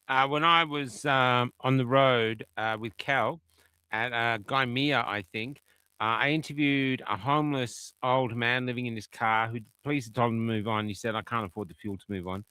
When I was on the road with Cal at Gaimea, I think, I interviewed a homeless old man living in his car who the police had told him to move on. He said, I can't afford the fuel to move on.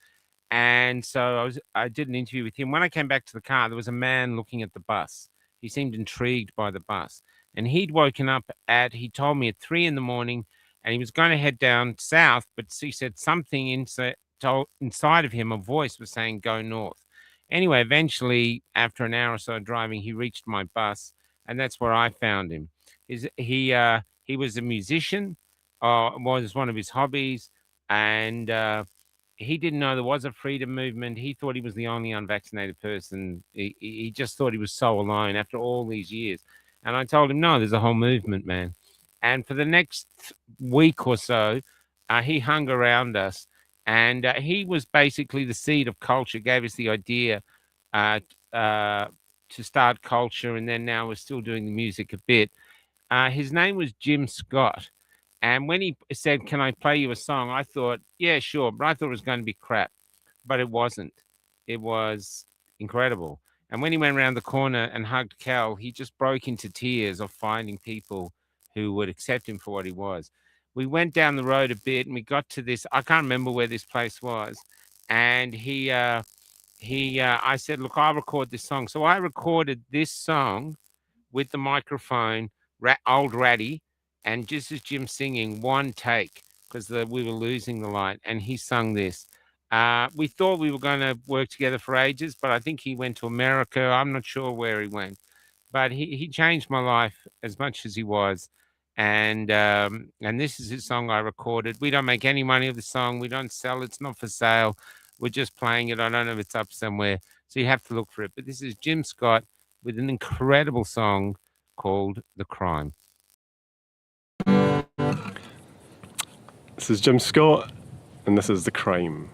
And so I did an interview with him. When I came back to the car, there was a man looking at the bus. He seemed intrigued by the bus. And he'd woken up he told me at 3 in the morning, and he was going to head down south, but he said something inside of him, a voice was saying, go north. Anyway, eventually, after an hour or so driving, he reached my bus, and that's where I found him. He was a musician, was one of his hobbies, and he didn't know there was a freedom movement. He thought he was the only unvaccinated person. He just thought he was so alone after all these years. And I told him, no, there's a whole movement, man. And for the next week or so, he hung around us. And he was basically the seed of culture, gave us the idea uh, to start culture. And then now we're still doing the music a bit. His name was Jim Scott. And when he said, can I play you a song? I thought, yeah, sure. But I thought it was going to be crap. But it wasn't. It was incredible. And when he went around the corner and hugged Cal, he just broke into tears of finding people who would accept him for what he was. We went down the road a bit and we got to this. I can't remember where this place was. And I said, look, I'll record this song. So I recorded this song with the microphone, old Ratty, and just as Jim singing, one take, because we were losing the light, and he sung this. We thought we were going to work together for ages, but I think he went to America. I'm not sure where he went, but he changed my life as much as he was. And this is his song I recorded. We don't make any money of the song. We don't sell it. It's not for sale. We're just playing it. I don't know if it's up somewhere, so you have to look for it. But this is Jim Scott with an incredible song called The Crime. This is Jim Scott, and this is The Crime.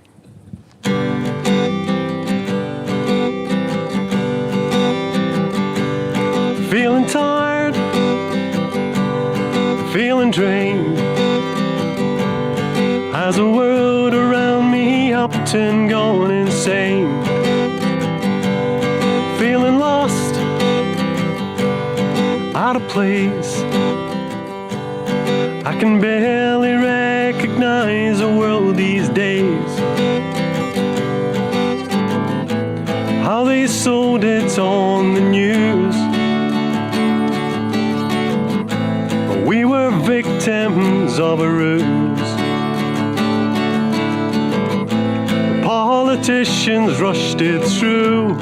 Feeling tired, feeling drained. Has the world around me upped and gone insane? Feeling lost, out of place. I can barely recognize the world these days. How they sold it on the news. We were victims of a ruse. The politicians rushed it through.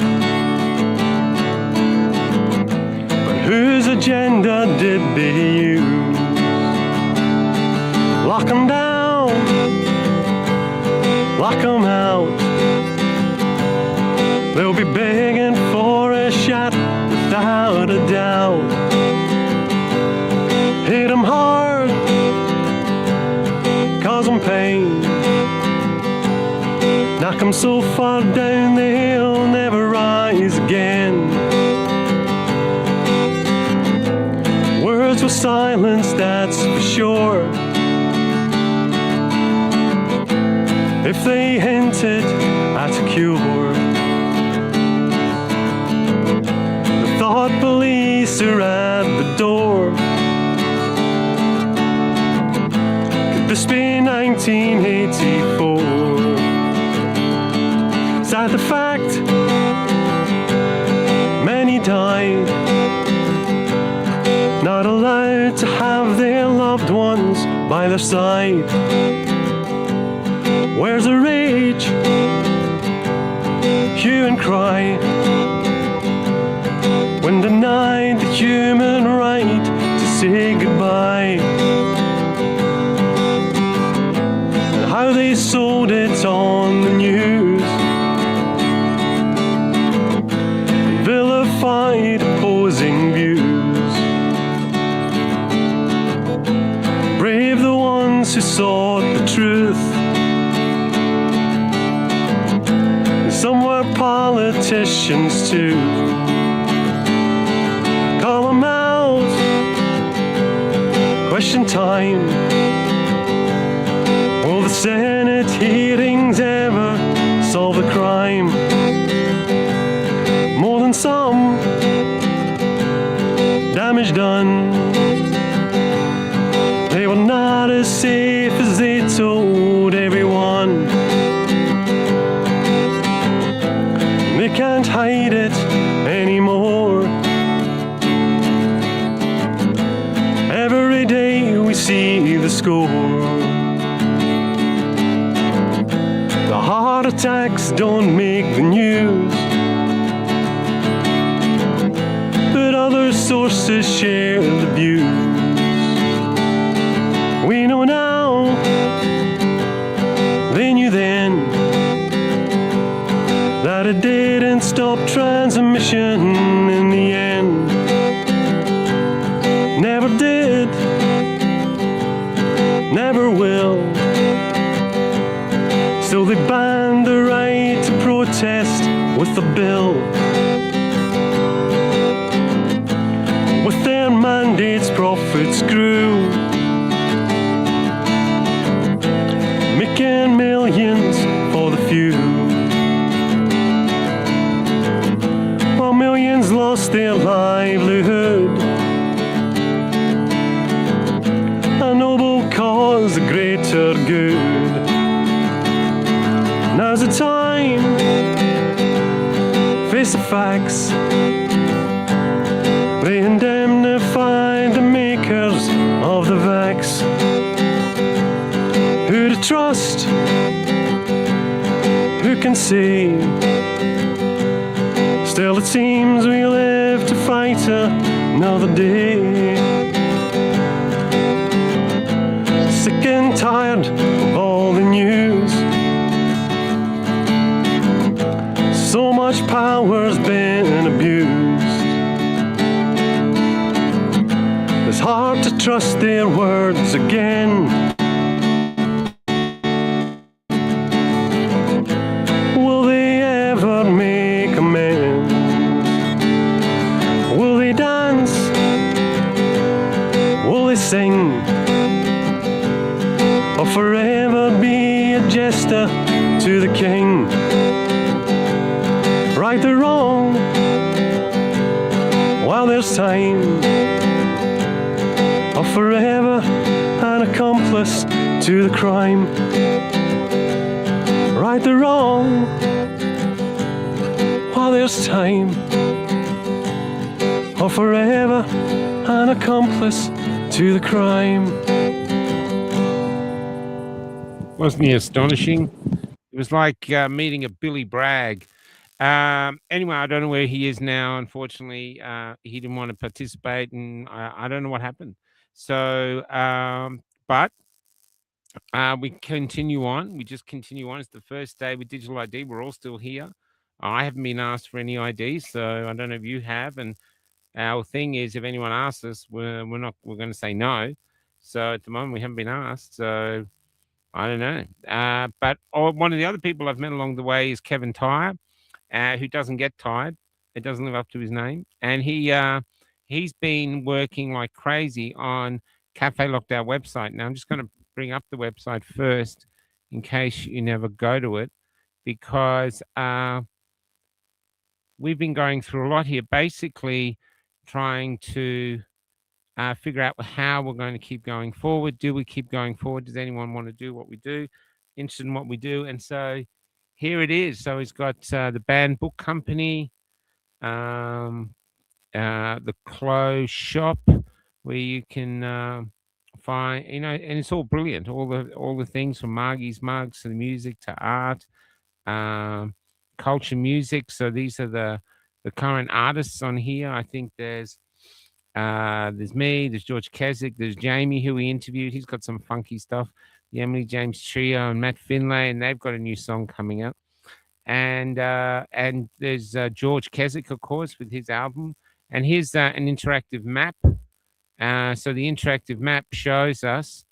But whose agenda did they use? Lock 'em down, lock 'em out. They'll be begging for a shot without a doubt. Hit 'em hard, cause 'em pain. Knock 'em so far down they'll never rise again. Words were silenced, that's for sure. If they hinted at a cure, the thought police are at the door. Could this be 1984? Sad the fact, many died, not allowed to have their loved ones by their side. Where's the rage, hue and cry, when denied the human right to say goodbye? And how they sold it on the news, vilified opposing views. Brave the ones who sought the truth. Some were politicians too. Call 'em out, question time. Will the Senate hearings ever solve the crime? some damage done. They were not as safe as they told everyone. They can't hide it anymore. Every day we see the score. The heart attacks don't make the news, but other sources share the views. We know now, they knew then, that it didn't stop transmission in the end. Never did, never will. Still they banned the right to protest with the bill. With their mandates, profits grew, making millions for the few, while millions lost their livelihood. A noble cause, a greater good. Now's the time, face the facts. They indemnified the makers of the vax. Who to trust, who can say? Still it seems we live to fight another day. Sick and tired of all the news. So much power's been abused. It's hard to trust their words again. Will they ever make amends? Will they dance? Will they sing? Or forever be a jester to the king? Right or wrong, while there's time, or forever an accomplice to the crime. Right or wrong, while there's time, or forever an accomplice to the crime. Wasn't he astonishing? It was like meeting a Billy Bragg. Anyway, I don't know where he is now. Unfortunately, he didn't want to participate, and I don't know what happened. So, but we continue on. We just continue on. It's the first day with digital ID. We're all still here. I haven't been asked for any ID, so I don't know if you have. And our thing is, if anyone asks us, we're not. We're going to say no. So at the moment, we haven't been asked. So I don't know. But one of the other people I've met along the way is Kevin Tyre, who doesn't get tired. It doesn't live up to his name, and he's been working like crazy on Café Locked Out website. Now I'm just going to bring up the website first, in case you never go to it, because we've been going through a lot here, basically trying to figure out how we're going to keep going forward. Do we keep going forward? Does anyone want to do what we do? Interested in what we do? And so here it is. So he's got the Banned Book Company, the clothes shop, where you can find, and it's all brilliant. All the things from Margie's mugs to the music to art, culture music. So these are the current artists on here. I think there's me, there's George Keswick, there's Jamie, who we interviewed. He's got some funky stuff. The Emily James Trio and Matt Finlay, and they've got a new song coming out. And there's George Keswick, of course, with his album. And here's an interactive map. So the interactive map shows us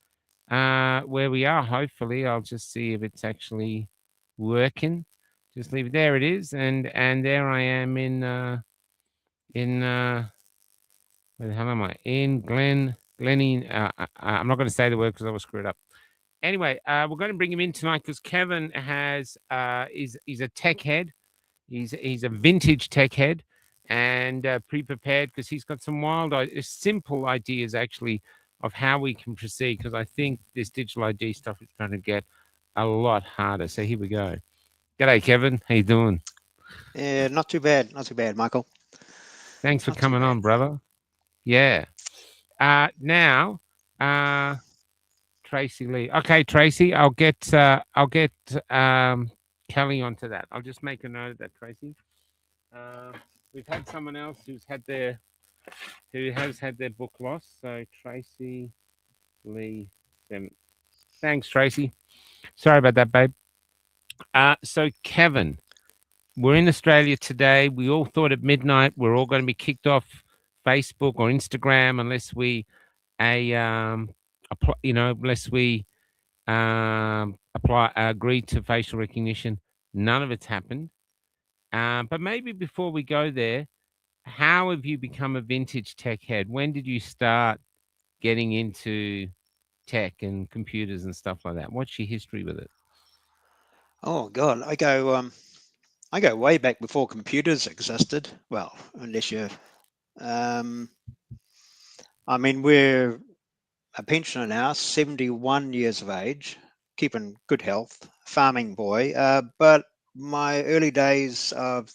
where we are. Hopefully, I'll just see if it's actually working. Just leave it there. It is, and there I am in where the hell am I? In Glennie. I'm not going to say the word because I will screw it up. Anyway, we're going to bring him in tonight because Kevin he's a tech head. He's a vintage tech head, and pre-prepared because he's got some simple ideas actually of how we can proceed. Because I think this digital ID stuff is going to get a lot harder. So here we go. G'day, Kevin. How you doing? Yeah, not too bad, Michael. Thanks for Not too coming bad. on, brother. Yeah. Now, uh, Tracy Lee. Okay, Tracy, I'll get Kelly onto that. I'll just make a note of that, Tracy. Uh, we've had someone else who has had their book lost. So Tracy Lee. Thanks, Tracy. Sorry about that, babe. So Kevin, we're in Australia today. We all thought at midnight we're all going to be kicked off Facebook or Instagram unless we a unless we apply agree to facial recognition. None of it's happened. But maybe before we go there, how have you become a vintage tech head? When did you start getting into tech and computers and stuff like that? What's your history with it? Oh God, I go way back before computers existed. Well, unless you, um, I mean, we're a pensioner now, 71 years of age, keeping good health, farming boy. But my early days of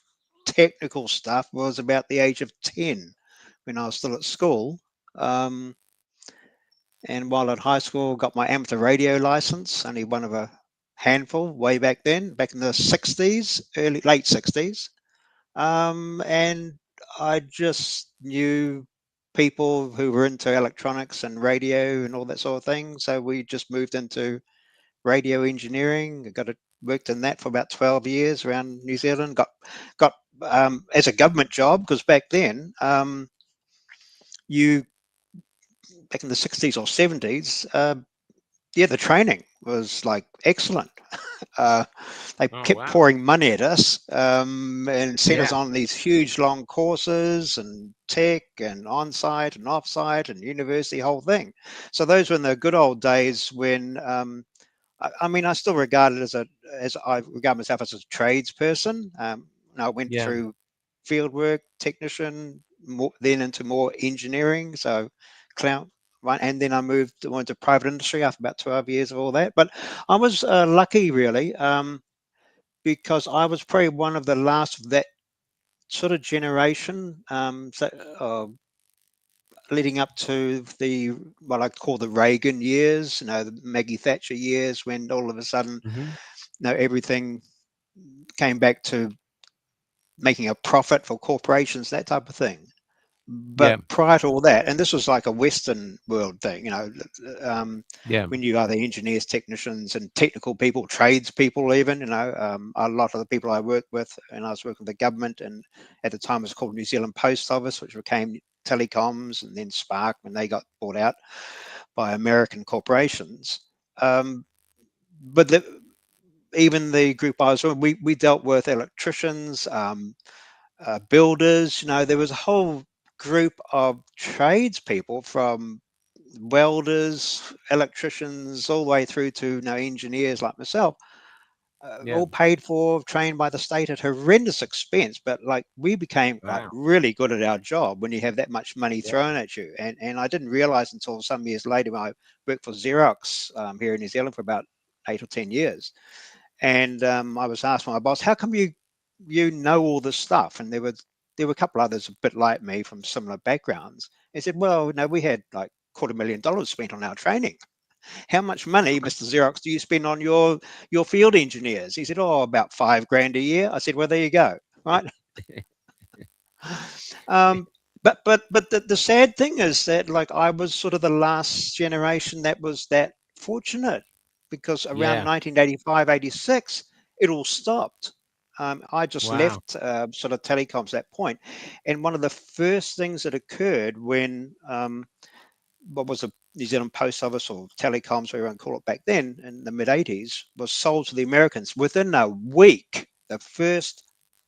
technical stuff was about the age of 10 when I was still at school. Um, And while at high school, got my amateur radio license, only one of a handful way back then, back in the 60s, late 60s. And I just knew people who were into electronics and radio and all that sort of thing. So we just moved into radio engineering. Worked in that for about 12 years around New Zealand. Got as a government job because back then you back in the 60s or 70s, yeah, the training was like excellent. Uh, they Oh kept wow. pouring money at us and sent us Yeah. on these huge long courses and tech and on-site and off-site and university, whole thing. So those were in the good old days when I mean, I still regard it as I regard myself as a tradesperson. And I went Yeah. through fieldwork technician, then into more engineering. So, cloud, right, and then I went to private industry after about 12 years of all that. But I was lucky, really, because I was probably one of the last of that sort of generation. Leading up to the what I call the Reagan years, the Maggie Thatcher years, when all of a sudden, Hmm. everything came back to making a profit for corporations, that type of thing. But Yeah. prior to all that, and this was like a Western world thing, um, Yeah. when you are the engineers, technicians, and technical people, tradespeople, even, a lot of the people I worked with, and I was working with the government, and at the time it was called New Zealand Post Office, which became Telecoms, and then Spark when they got bought out by American corporations. Um, but even the group I was with, we dealt with electricians, builders. There was a whole group of tradespeople from welders, electricians, all the way through to engineers like myself, Yeah. all paid for, trained by the state at horrendous expense. But like we became like Wow. really good at our job when you have that much money Yeah. thrown at you. And I didn't realize until some years later when I worked for Xerox here in New Zealand for about 8 or 10 years, and I was asked by my boss, "How come you know all this stuff?" And there were a couple others a bit like me from similar backgrounds. He said, "Well, no, we had like $250,000 spent on our training. How much money, Mr. Xerox, do you spend on your field engineers?" He said, "Oh, about 5 grand a year." I said, "Well, there you go, right?" Um, but the sad thing is that like I was sort of the last generation that was that fortunate, because around Yeah. 1985, 86, it all stopped. I just Wow. left sort of telecoms at that point, and one of the first things that occurred when what was the New Zealand Post Office or telecoms, whatever you want to call it, back then in the mid 80s, was sold to the Americans within a week. The first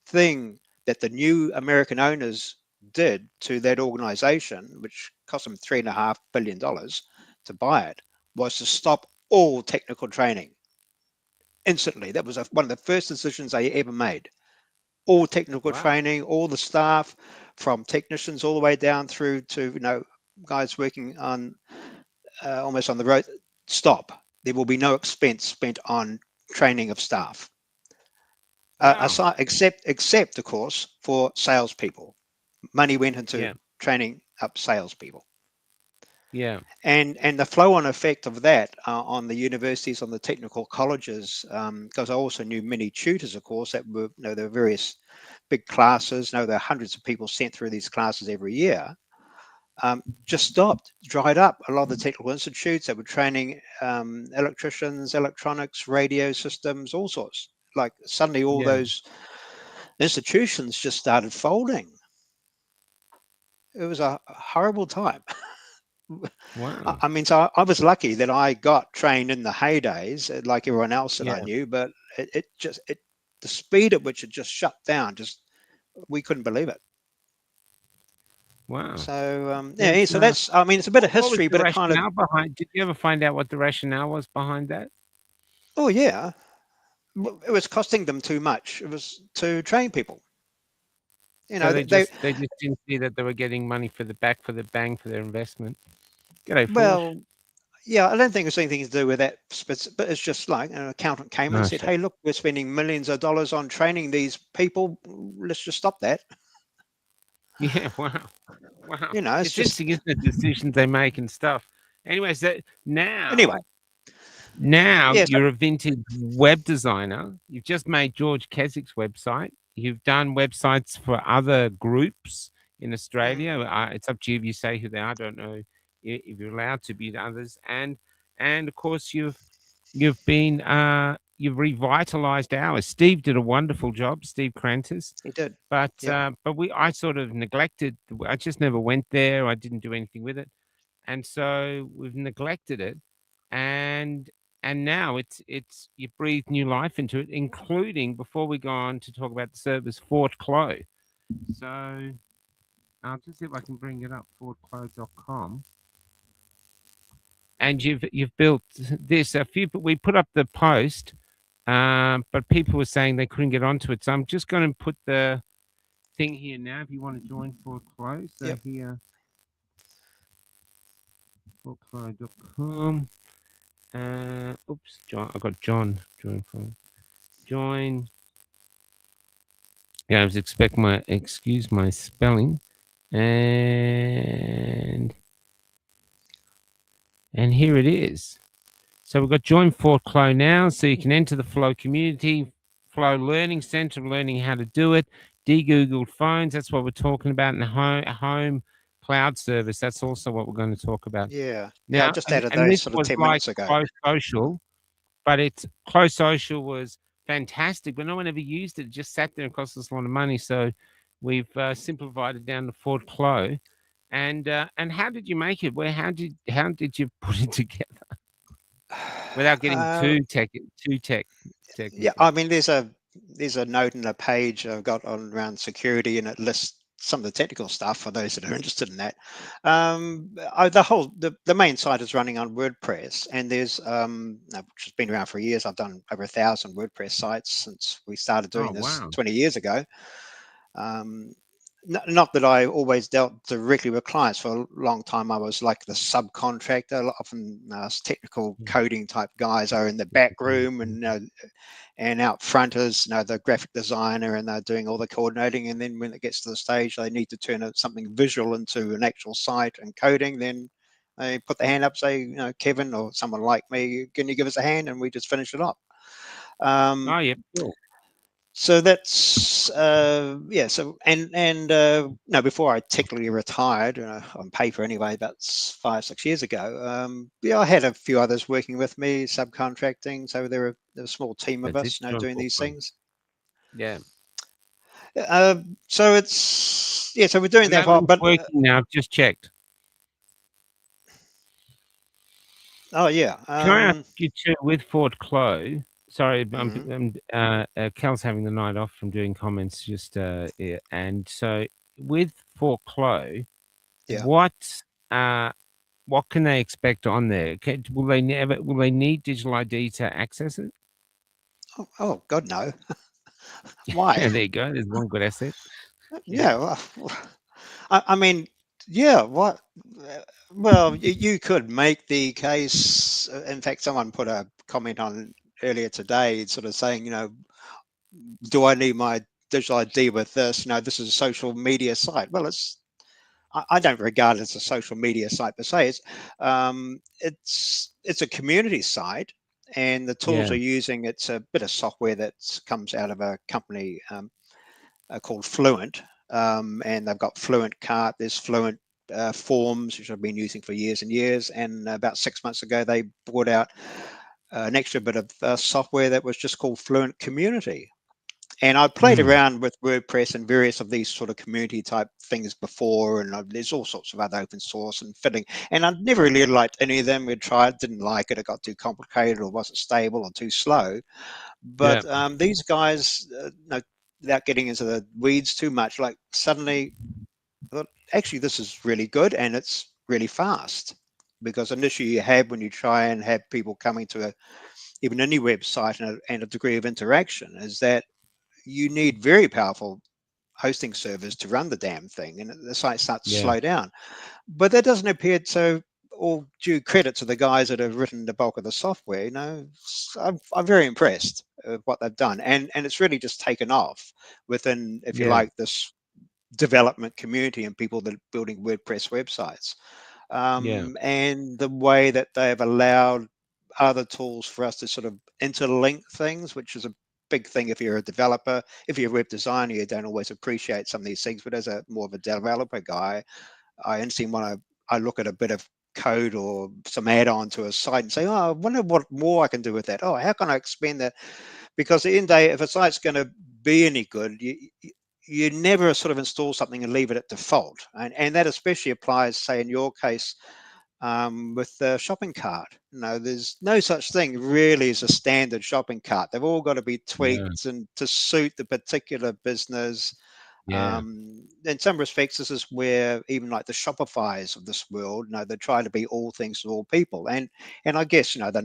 thing that the new American owners did to that organization, which cost them $3.5 billion to buy it, was to stop all technical training instantly. That was one of the first decisions they ever made. all technical Wow. training, all the staff, from technicians all the way down through to guys working on almost on the road. Stop. There will be no expense spent on training of staff, Wow. aside except of course for salespeople. Money went into Yeah. training up salespeople. Yeah. And the flow-on effect of that on the universities, on the technical colleges, because I also knew many tutors, of course, that were, there were various big classes. There are hundreds of people sent through these classes every year. Just stopped, dried up. A lot of the technical institutes that were training electricians, electronics, radio systems, all sorts. Like suddenly, all Yeah. those institutions just started folding. It was a horrible time. I Wow. I mean, so I was lucky that I got trained in the heydays, like everyone else that I Yeah. knew. But the speed at which it just shut down, just we couldn't believe it. Wow. So There's, yeah, so that's, I mean, it's a bit of what was history, the but it kind of, rationale behind? Did you ever find out what the rationale was behind that? oh yeah, it was costing them too much. It was to train people. So they They, just didn't see that they were getting money for the back for the bang for their investment. G'day, Forge. well, yeah, I don't think it's anything to do with that, but it's just like an accountant came and Oh, said, "Hey, look, we're spending millions of dollars on training these people. Let's just stop that." yeah. Wow. Wow. It's It's just interesting, isn't it? Decisions they make and stuff. Anyway, so anyway. now Yeah, so, you're a vintage web designer. You've just made George Kesik's website. You've done websites for other groups in mm, Australia. It's up to you if you say who they are. I don't know if you're allowed to be others. And of course you've revitalized ours. Steve did a wonderful job, Steve Crantis. he did. But Yep. I sort of neglected. I just never went there. I didn't do anything with it, and so we've neglected it. And now it's you breathe new life into it, including, before we go on to talk about the service, Fort Clo. So I'll just see if I can bring it up, fortclo.com. And you've built this. A few, we put up the post, but people were saying they couldn't get onto it. So I'm just going to put the thing here now. If you want to join Fort Clo, so Yep. here, fortclo.com. Oops, John. I got John. Join. Yeah, I was expecting excuse my spelling, and here it is. So we've got Join Fort Clo now, so you can enter the Flow community, Flow Learning Center, learning how to do it. De-Googled phones, that's what we're talking about, and home cloud service. That's also what we're going to talk about Yeah. Yeah. I now. just And, added and those this sort of was 10 like minutes ago. Close Social, but it's Close Social was fantastic, but no one ever used it. It just sat there and cost us a lot of money. So we've simplified it down to Fort Clo. And how did you make it? How did you put it together without getting Uh, too yeah. technical? I mean, there's a note in a page I've got on around security, and it lists some of the technical stuff for those that are interested in that. The main site is running on WordPress, and there's which has been around for years. I've done over 1,000 WordPress sites since we started Oh doing this wow, 20 years ago. Um, not that I always dealt directly with clients. For a long time, I was like the subcontractor. Often, technical coding type guys are in the back room, and out front is the graphic designer, and they're doing all the coordinating. And then when it gets to the stage, they need to turn something visual into an actual site and coding. Then they put the hand up, say, Kevin or someone like me, can you give us a hand? And we just finish it up. Um, oh yeah, cool. so that's yeah. So no, before I technically retired on paper anyway, about 5-6 years ago. Yeah, I had a few others working with me, subcontracting. So there were a small team of That's it, us, John doing Fort these Clo. things. Yeah, So it's yeah. So we're doing and that that while, link's but working now. I've just checked. oh yeah. Can I ask you too, with Fort Clo? Sorry, Mhm, Cal's having the night off from doing comments. Just yeah, and so with Fort Clo, yeah. what uh, what can they expect on there? Will they need digital ID to access it? Oh God, no. Why? Yeah, there you go. There's one good asset. Yeah. Yeah, well, I mean, yeah, what? Well, you could make the case. In fact, someone put a comment on earlier today, sort of saying, do I need my digital ID with this? This is a social media site. Well, I don't regard it as a social media site per se. It's a community site, and the tools Yeah. are using. It's a bit of software that comes out of a company called Fluent, and they've got Fluent Cart. There's Fluent Forms, which I've been using for years and years. And about 6 months ago, they brought out an extra bit of software that was just called Fluent Community. And I played Mm. around with WordPress and various of these sort of community type things before, and there's all sorts of other open source and fitting. And I never really liked any of them. We tried, didn't like it. It got too complicated, or wasn't stable, or too slow. Yeah. But these guys, without getting into the weeds too much, like suddenly, thought, actually, this is really good and it's really fast. Because an issue you have when you try and have people coming to even any website and a degree of interaction is that you need very powerful hosting servers to run the damn thing, and the site starts to Yeah. slow down. But that doesn't appear to all due credit to the guys that have written the bulk of the software. I'm very impressed with what they've done, and it's really just taken off within, if you Yeah. like, this development community and people that are building WordPress websites, Yeah. and the way that they have allowed other tools for us to sort of interlink things, which is a big thing if you're a developer. If you're a web designer, you don't always appreciate some of these things, but as a more of a developer guy, I instantly want to, I look at a bit of code or some add-on to a site and say, oh, I wonder what more I can do with that. Oh, how can I expand that? Because at the end of the day, if a site's going to be any good, you never sort of install something and leave it at default. And that especially applies, say, in your case, with the shopping cart. There's no such thing really as a standard shopping cart. They've all got to be Yeah. tweaked and to suit the particular business. Yeah. In some respects, this is where even like the Shopify's of this world, they try to be all things to all people. And I guess they're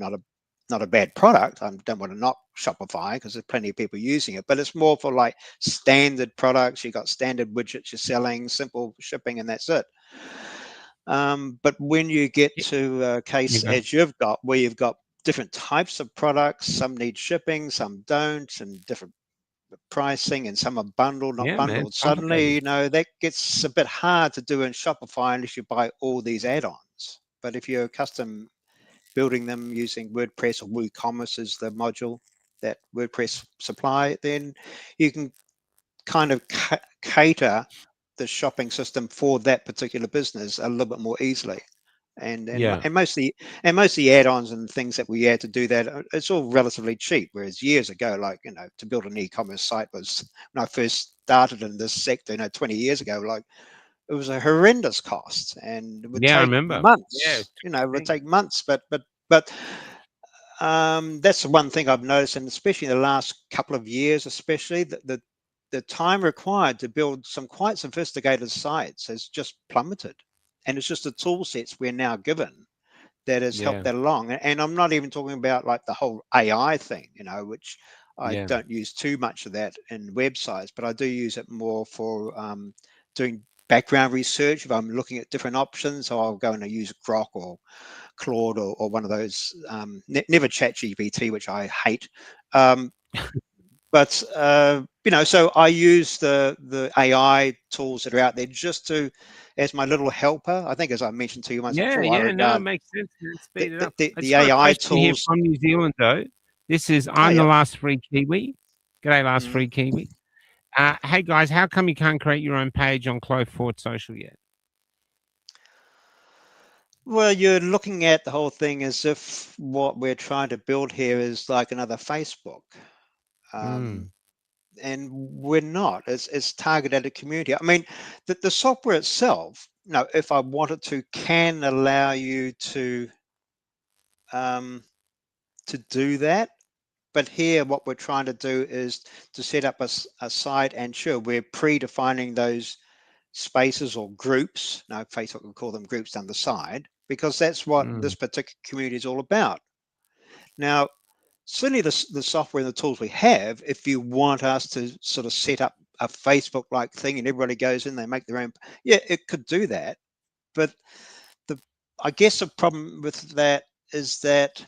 not a bad product. I don't want to knock Shopify because there's plenty of people using it, but it's more for like standard products. You got standard widgets you're selling, simple shipping, and that's it. But when you get Y- to a You case go. as you've got, where you've got different types of products, some need shipping, some don't, and different pricing, and some are bundled, not Yeah, man. bundled. It's Suddenly, complicated. that gets a bit hard to do in Shopify unless you buy all these add-ons. But if you're custom building them using WordPress, or WooCommerce is the module that WordPress supply, then you can kind of cater the shopping system for that particular business a little bit more easily. And and Yeah. and mostly and most of the add-ons and things that we had to do that, it's all relatively cheap. Whereas years ago, like to build an e-commerce site was, when I first started in this sector, 20 years ago, like it was a horrendous cost, and it would Yeah, I take remember. Yeah, months. it's It would 2018. take months, but that's the one thing I've noticed, and especially in the last couple of years, especially the time required to build some quite sophisticated sites has just plummeted, and it's just the tool sets we're now given that has helped Yeah. that along. And I'm not even talking about like the whole AI thing, which I Yeah. don't use too much of that in websites, but I do use it more for doing background research. If I'm looking at different options, so I'll go and use Grok or Claude, or one of those. Never Chat GPT, which I hate. Um, but so I use the AI tools that are out there just to, as my little helper. I think, as I mentioned to you once Yeah, before, I yeah, no, it regard makes sense, man. the Speed it the, up. the, I just the got a AI question here tools. from New Zealand, though. This is Oh I'm the yeah. last free Kiwi. G'day, last Mm. free Kiwi. Hey guys, how come you can't create your own page on Clove Fort Social yet? Well, you're looking at the whole thing as if what we're trying to build here is like another Facebook. Um, Mm, and we're not. It's targeted at a community. I mean, the software itself, if I wanted to, can allow you um, to do that. But here, what we're trying to do is to set up a site, and sure, we're predefining those spaces or groups. Now, Facebook will call them groups down the side, because that's what mm, this particular community is all about. Now, certainly the software and the tools we have, if you want us to sort of set up a Facebook like thing and everybody goes in, they make their own, yeah, it could do that. But the, I guess the problem with that is that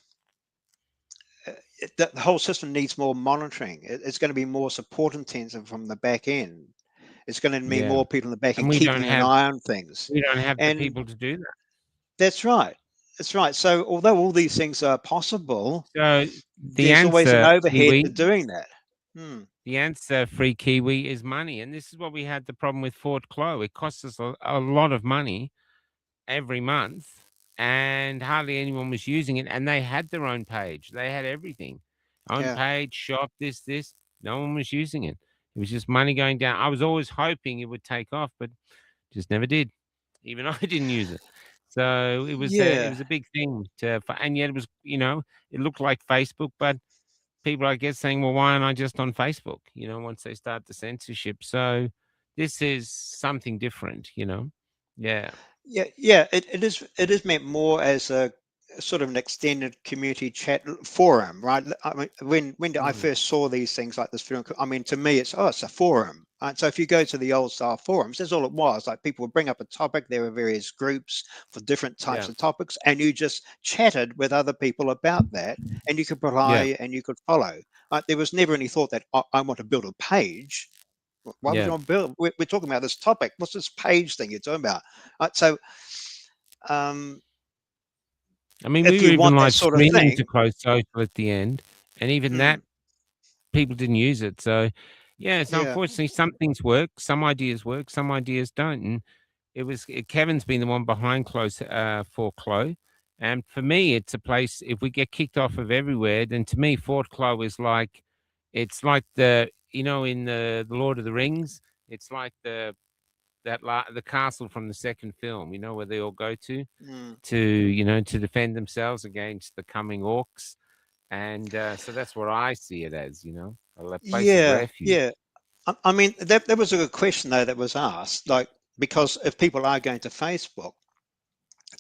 the whole system needs more monitoring. It's going to be more support intensive from the back end. It's going to need Yeah, more people in the back and end keeping an eye on things. we don't have the And people to do that. that's right. That's right. So although all these things are possible, So the there's always an answer, overhead Kiwi, to doing that. Hmm. the answer, free Kiwi, is money, and this is what we had the problem with Fort Clo. It cost us a lot of money every month, and hardly anyone was using it. And they had their own page; they had everything, own Yeah. page, shop, this. No one was using it. It was just money going down. I was always hoping it would take off, but just never did. Even I didn't use it. So it Yeah. was a big thing and yet it was, it looked like Facebook, but people, I guess, saying, well, why aren't I just on Facebook? Once they start the censorship. So this is something different. Yeah. Yeah, yeah, it is meant more as a sort of an extended community chat forum, right? I mean, when I Mm, first saw these things like this film, I mean, to me, it's a forum. Right? So if you go to the old style forums, that's all it was. Like people would bring up a topic, there were various groups for different types yeah. of topics, and you just chatted with other people about that, and you could Yeah. reply and you could follow. There was never any thought that I want to build a page. Why would you Yeah. want to build? We're talking about this topic. What's this page thing you're talking about? So um, I mean, we if were you even want that live sort of streaming to thing, close social at the end. And even hmm, that, people didn't use it. So, yeah. So yeah, unfortunately, some things work, some ideas don't. And Kevin's been the one behind close Fort Clo, and for me, it's a place. If we get kicked off of everywhere, then to me, Fort Clo is like, it's like in the Lord of the Rings, it's like the castle from the second film. Where they all go mm, to defend themselves against the coming orcs, and so that's what I see it as. A place of yeah, refuge. yeah. I mean, that was a good question though that was asked. Like, because if people are going to Facebook,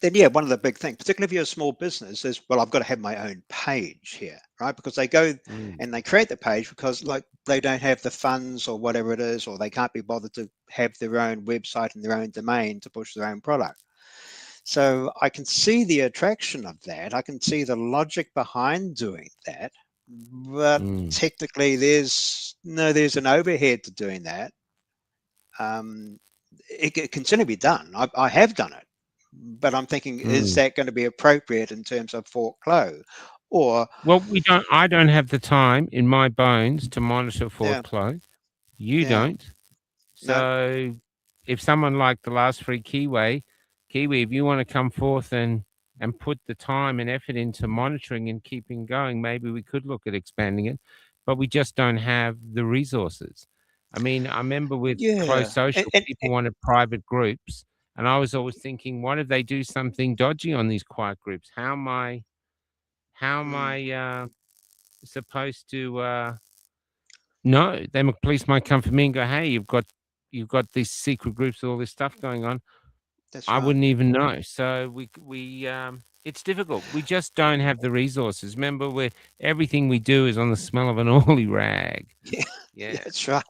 then yeah, one of the big things, particularly if you're a small business, is well, I've got to have my own page here, right? Because they go Mm, and they create the page because like they don't have the funds or whatever it is, or they can't be bothered to have their own website and their own domain to push their own product. So I can see the attraction of that. I can see the logic behind doing that, but mm, technically there's an overhead to doing that. Um, it can certainly be done. I have done it, but I'm thinking, is mm. that going to be appropriate in terms of Fort Clo? Or Well, we don't. I don't have the time in my bones to monitor Fort yeah, Clo. You yeah, don't. no, So, if someone like the last free Kiwi, if you want to come forth and put the time and effort into monitoring and keeping going, maybe we could look at expanding it. But we just don't have the resources. I mean, I remember with closed yeah, social, people wanted private groups, and I was always thinking, what if they do something dodgy on these quiet groups? How am I mm, supposed to no, then the police might come for me and go, "Hey, you've got these secret groups, all this stuff going on." that's I right. wouldn't even know. So it's difficult. We just don't have the resources. Remember, we everything we do is on the smell of an oily rag. Yeah, yeah, Yeah. that's right.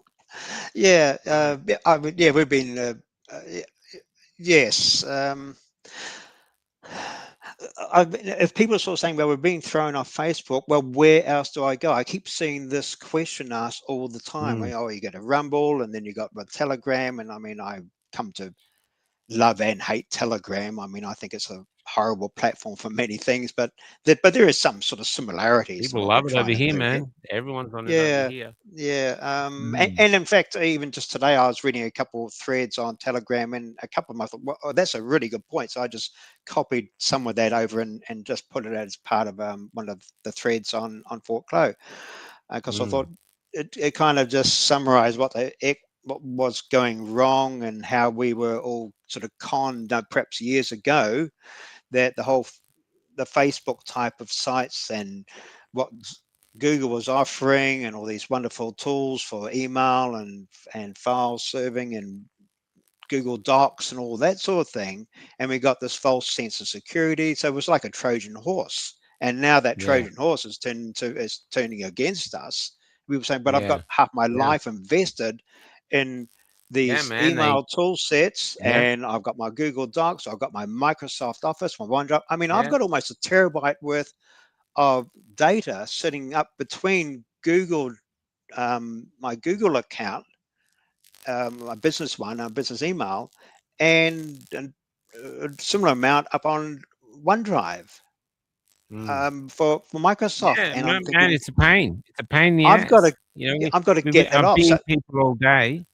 Yeah, Yeah. yeah, yeah, we've been yes. If people are sort of saying, well, we're being thrown off Facebook, well, where else do I go? I keep seeing this question asked all the time. Mm, Oh, you get a Rumble, and then you got the Telegram, and I mean, I come to love and hate Telegram. I mean, I think it's a horrible platform for many things, but there is some sort of similarities to people what we're love it over trying to here, do here. man. Everyone's on it over Yeah, here. yeah. And, Mm, and in fact, even just today, I was reading a couple of threads on Telegram, and a couple of them I thought, well, oh, that's a really good point. So I just copied some of that over and just put it as part of one of the threads on Fort Clo, because I mm, thought it kind of just summarized what was going wrong and how we were all sort of conned perhaps years ago that the Facebook type of sites and what Google was offering and all these wonderful tools for email and file serving and Google Docs and all that sort of thing. And we got this false sense of security. So it was like a Trojan horse. And now that Yeah. Trojan horse is turning against us. We were saying, but I've got Yeah. half my Yeah. life invested in Yeah, these man. email tool sets, Yeah. and I've got my Google Docs, I've got my Microsoft Office, my OneDrive. I mean, I've Yeah. got almost a terabyte worth of data sitting up between Google, my Google account, my business one, a business email, and a similar amount up on OneDrive, Mm. for Microsoft. Yeah, And I'm man, thinking, it's a pain. It's a pain in the I've got to, ass. You know, I've got to get that I've off. been So with people all day.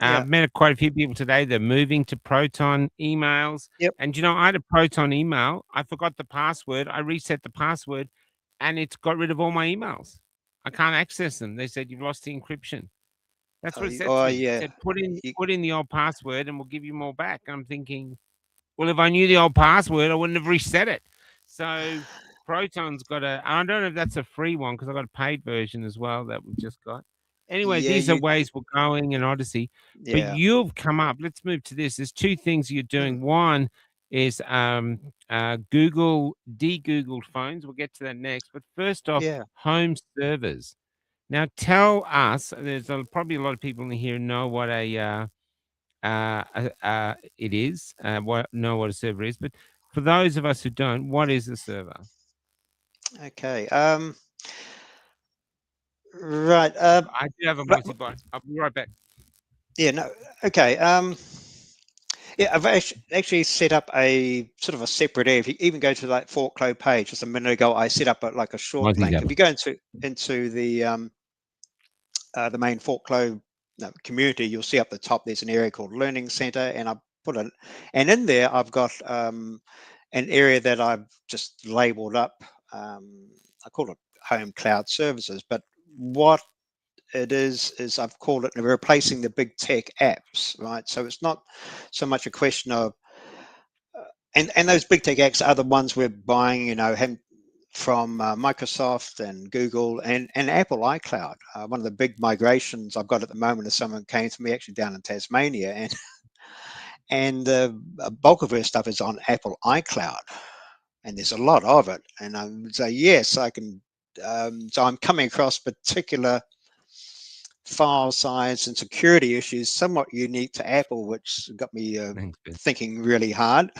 yeah, I've met quite a few people today. They're moving to Proton emails. yep. And you know, I had a Proton email. I forgot the password. I reset the password and it's got rid of all my emails. I can't access them. They said you've lost the encryption. That's what it said to Oh me. It yeah, said you, put in the old password and we'll give you more back. I'm thinking, well, if I knew the old password, I wouldn't have reset it. So Proton's got I don't know if that's a free one because I got a paid version as well that we've just got. Anyway, yeah, these are ways we're going in Odyssey. But yeah. you've come up. Let's move to this. There's two things you're Mm, doing. One is Google de-Googled phones. We'll get to that next. But first off, yeah. home servers. Now tell us. There's probably a lot of people in here who know what it is, what know what a server is. But for those of us who don't, what is a server? Okay. Right. I do have a Right. multi-bot. I'll be right back. Yeah. No. Okay. Yeah, I've actually set up a sort of a separate area. If you even go to like Forklow page, just a minute ago, I set up like a short link. If you go into the main Forklow community, you'll see up the top there's an area called Learning Center, and I put it, and in there I've got an area that I've just labeled up. I call it Home Cloud Services, but what it is I've called it replacing the big tech apps, right? So it's not so much a question of and those big tech apps are the ones we're buying, from Microsoft and Google and Apple iCloud. One of the big migrations I've got at the moment is someone came to me actually down in Tasmania, and the bulk of her stuff is on Apple iCloud, and there's a lot of it. And I would say yes, I can. So I'm coming across particular file size and security issues somewhat unique to Apple, which got me Thanks, Ben. thinking really hard.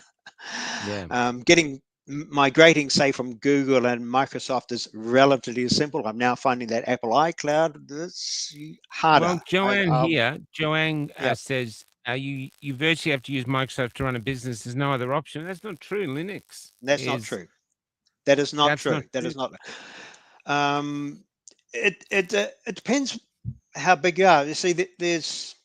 Yeah. Getting migrating, say, from Google and Microsoft is relatively simple. I'm now finding that Apple iCloud is harder. Well, Joanne here, Joanne Yeah, says you virtually have to use Microsoft to run a business. There's no other option. That's not true. Linux that's not is true. That is not that's true. not That true. is not. Um, it depends how big you are. You see, there's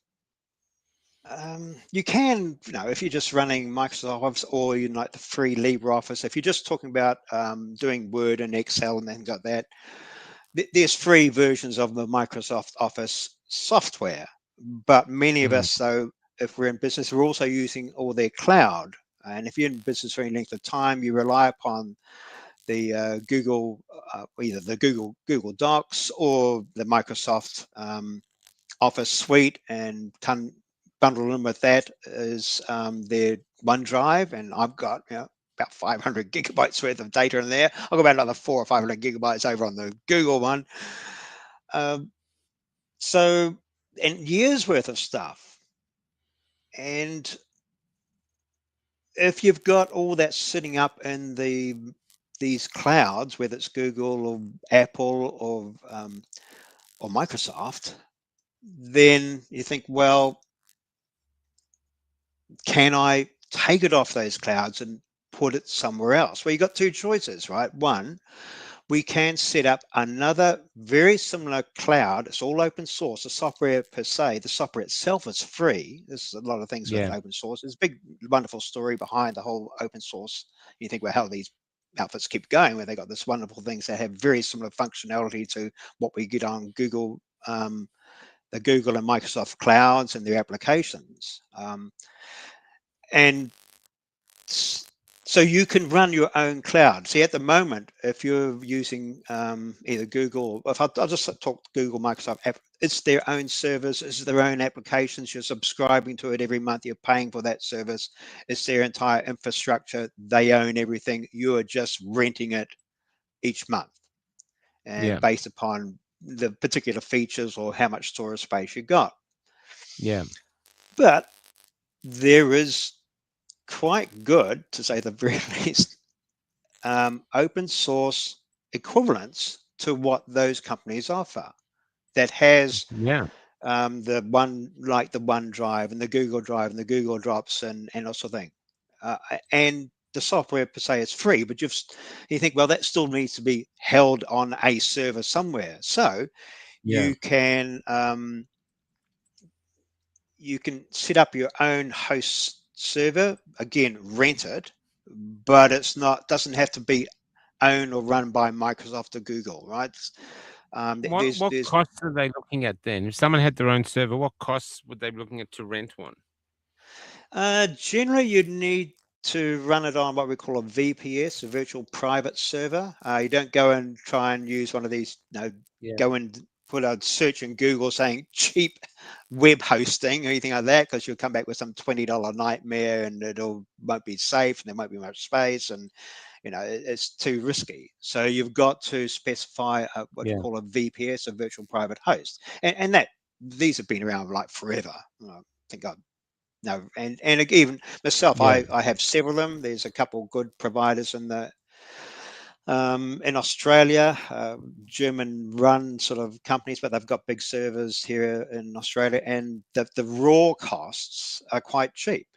you can, if you're just running Microsoft Office or you like the free LibreOffice, if you're just talking about doing Word and Excel and things like that, there's free versions of the Microsoft Office software. But many of Mm, us, though, if we're in business, we're also using all their cloud. And if you're in business for any length of time, you rely upon the Google, either the Google Docs or the Microsoft Office suite, and bundle in with that is their OneDrive, and I've got about 500 gigabytes worth of data in there. I've got about another 400 or 500 gigabytes over on the Google one. Um, so, and years worth of stuff. And if you've got all that sitting up in these clouds, whether it's Google or Apple or Microsoft, then you think, well, can I take it off those clouds and put it somewhere else? Well, you got two choices, right? One, we can set up another very similar cloud. It's all open source. The software per se, the software itself is free. There's a lot of things with yeah. open source. There's a big, wonderful story behind the whole open source. You think, well, how these outfits keep going, where they got this wonderful things that have very similar functionality to what we get on Google, the Google and Microsoft clouds and their applications. And so you can run your own cloud. See, at the moment, if you're using either Google, if I'll just talk Google, Microsoft, it's their own service, it's their own applications. You're subscribing to it every month. You're paying for that service. It's their entire infrastructure. They own everything. You are just renting it each month, and Yeah. based upon the particular features or how much storage space you got. Yeah. But there is quite good, to say the very least, open source equivalents to what those companies offer that has Yeah. the one like the OneDrive and the Google Drive and the Google Drops and that sort of thing. And the software per se is free, but you think, well, that still needs to be held on a server somewhere. So Yeah. you can set up your own host server, again, rent it, but it's not doesn't have to be owned or run by Microsoft or Google, right? What There's costs are they looking at then? If someone had their own server, what costs would they be looking at to rent one? Generally, you'd need to run it on what we call a VPS, a virtual private server. You don't go and try and use one of these, Yeah. go and put a search in Google saying cheap web hosting or anything like that, because you'll come back with some $20 nightmare and it'll won't be safe and there won't be much space and it's too risky. So you've got to specify what you Yeah. call a VPS, a virtual private host, and that these have been around like forever. I think I no, and even myself, Yeah. I have several of them. There's a couple good providers in Australia, German-run sort of companies, but they've got big servers here in Australia, and the raw costs are quite cheap.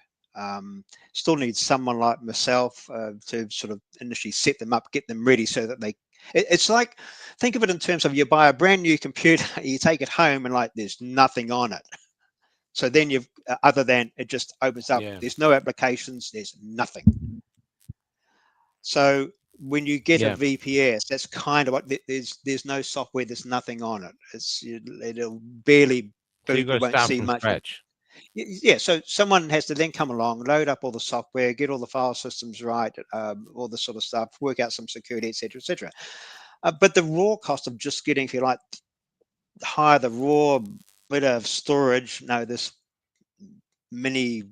Still needs someone like myself to sort of initially set them up, get them ready so that it's like, think of it in terms of you buy a brand new computer, you take it home, and like there's nothing on it. So then you've, other than it just opens up, Yeah. there's no applications, there's nothing. So when you get a Yeah. VPS, that's kind of what there's no software, there's nothing on it. It'll barely So you've boot. got You to won't start see from much of. scratch. Yeah. So someone has to then come along, load up all the software, get all the file systems right, all this sort of stuff, work out some security, etc., etc. But the raw cost of just getting, if you like, hire the raw bit of storage, this mini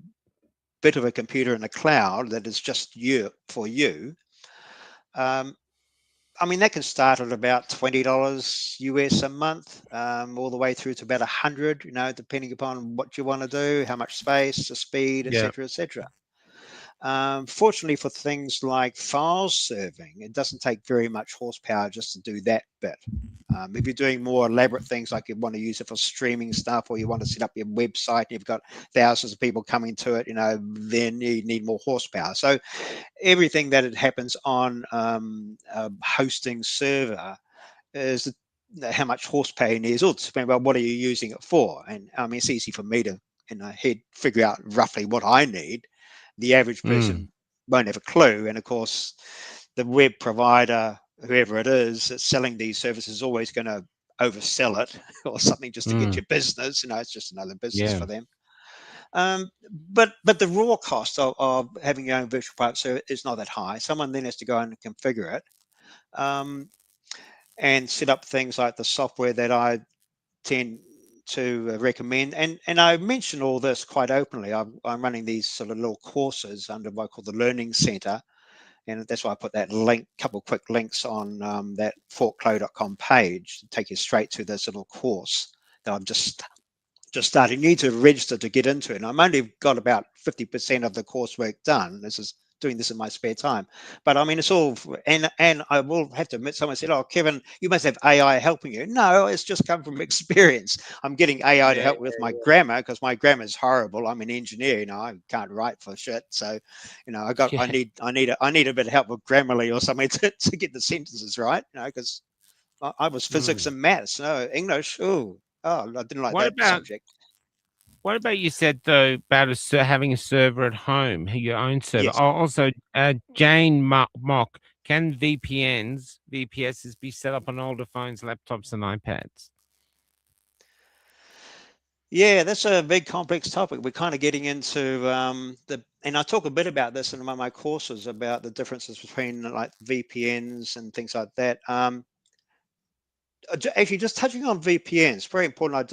bit of a computer in the cloud that is just you for you. Um, I mean, that can start at about $20 US a month, all the way through to about 100. Depending upon what you want to do, how much space, the speed, Yeah. etc., etc. Fortunately, for things like file serving, it doesn't take very much horsepower just to do that bit. If you're doing more elaborate things, like you want to use it for streaming stuff, or you want to set up your website, and you've got thousands of people coming to it, then you need more horsepower. So everything that it happens on a hosting server is how much horsepower you need. It's all depending about what are you using it for. And I mean, it's easy for me to in my head figure out roughly what I need. The average Mm. person won't have a clue. And of course, the web provider, whoever it is that's selling these services, is always going to oversell it or something just to get Mm. your business. It's just another business Yeah. for them. But the raw cost of having your own virtual private server is not that high. Someone then has to go and configure it um, and set up things like the software that I tend to recommend. And I mention all this quite openly. I'm running these sort of little courses under what I call the Learning Center. And that's why I put that link, couple of quick links on that forkclow.com page to take you straight to this little course that I've just started. You need to register to get into it. And I'm only got about 50% of the coursework done. This is doing this in my spare time. But I mean, it's all, and I will have to admit, someone said, "Oh, Kevin, you must have AI helping you." No, it's just come from experience. I'm getting AI to Yeah. help with my grammar because my grammar is horrible. I'm an engineer, I can't write for shit. So, I Yeah. need a bit of help with Grammarly or something to get the sentences right, because I was physics Mm. and maths, no English. Oh, I didn't like What that about subject. you said though about having a server at home, your own server? Yes. Also, Jane Mock, can VPSs be set up on older phones, laptops, and iPads? Yeah, that's a big complex topic. We're kind of getting into and I talk a bit about this in one of my courses about the differences between like VPNs and things like that. Actually, just touching on VPNs, very important.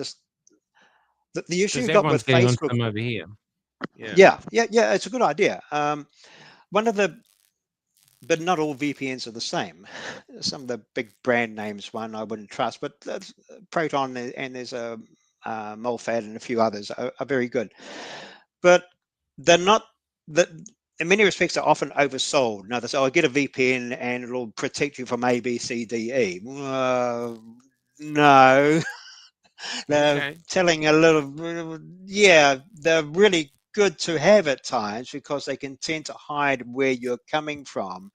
The issue Because you got everyone's with getting onto Facebook. them over here. Yeah. Yeah, it's a good idea. One of the but not all VPNs are the same. Some of the big brand names, one I wouldn't trust, but Proton and there's a Molfad and a few others are very good, but they're not that. In many respects, are often oversold. Now, they say, "Oh, get a VPN and it'll protect you from A, B, C, D, E." No, they're Okay. telling a little. Yeah, they're really good to have at times because they can tend to hide where you're coming from,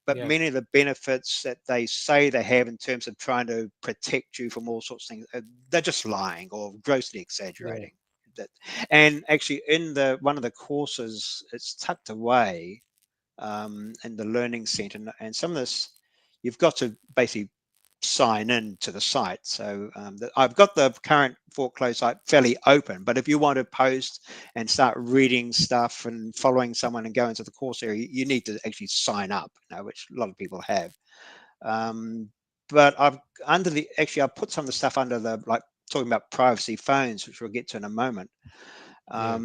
but Yes. many of the benefits that they say they have in terms of trying to protect you from all sorts of things, they're just lying or grossly Yeah. exaggerating. That, and actually, in the one of the courses, it's tucked away in the learning center, and some of this you've got to basically sign in to the site. So I've got the current foreclosed site fairly open, but if you want to post and start reading stuff and following someone and go into the course area, you need to actually sign up, which a lot of people have. Um, but I've under the actually I put some of the stuff under the like talking about privacy phones, which we'll get to in a moment. Yeah.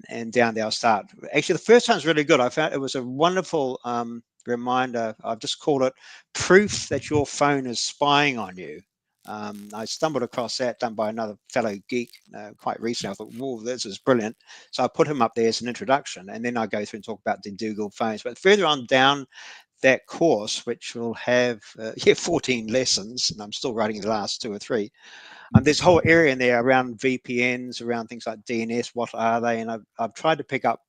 And down there I'll start. Actually, the first time's really good. I found it was a wonderful reminder. I've just called it proof that your phone is spying on you. I stumbled across that done by another fellow geek quite recently. I thought, whoa, this is brilliant. So I put him up there as an introduction, and then I go through and talk about the Google phones. But further on down that course, which will have 14 lessons, and I'm still writing the last two or three. There's a whole area in there around VPNs, around things like DNS. What are they? And I've tried to pick up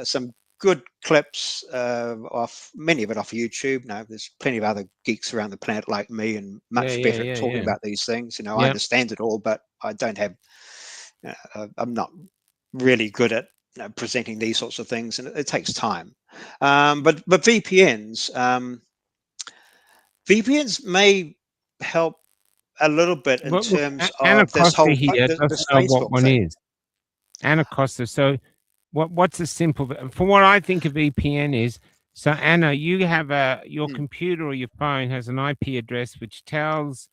some good clips off many of it off YouTube. Now, there's plenty of other geeks around the planet like me and Yeah. much Yeah. better at Yeah. talking Yeah. about these things. I Yeah. understand it all, but I don't have. I'm not really good at presenting these sorts of things, and it takes time. But VPNs may help a little bit in Well, look, terms Anna of this Costa whole here this doesn't know what Facebook one thing. is. Anna Costa. So, what's a simple? For what I think a VPN is. So, Anna, you have your Mm, computer or your phone has an IP address which tells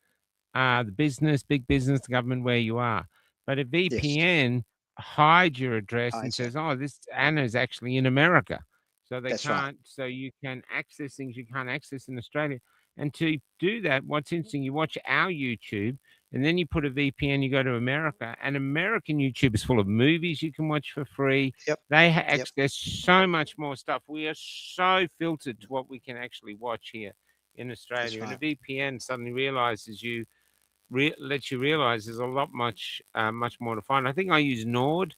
the business, big business, the government where you are. But a yes, VPN hides your address I and see. says, "Oh, this Anna is actually in America," so they That's right. can't. So you can access things you can't access in Australia. And to do that, what's interesting, you watch our YouTube, and then you put a VPN, you go to America, and American YouTube is full of movies you can watch for free. Yep, They yep, access so much more stuff. We are so filtered to what we can actually watch here in that's Australia, and a right. VPN suddenly realizes you lets you realize there's a lot much more to find. I think I use Nord,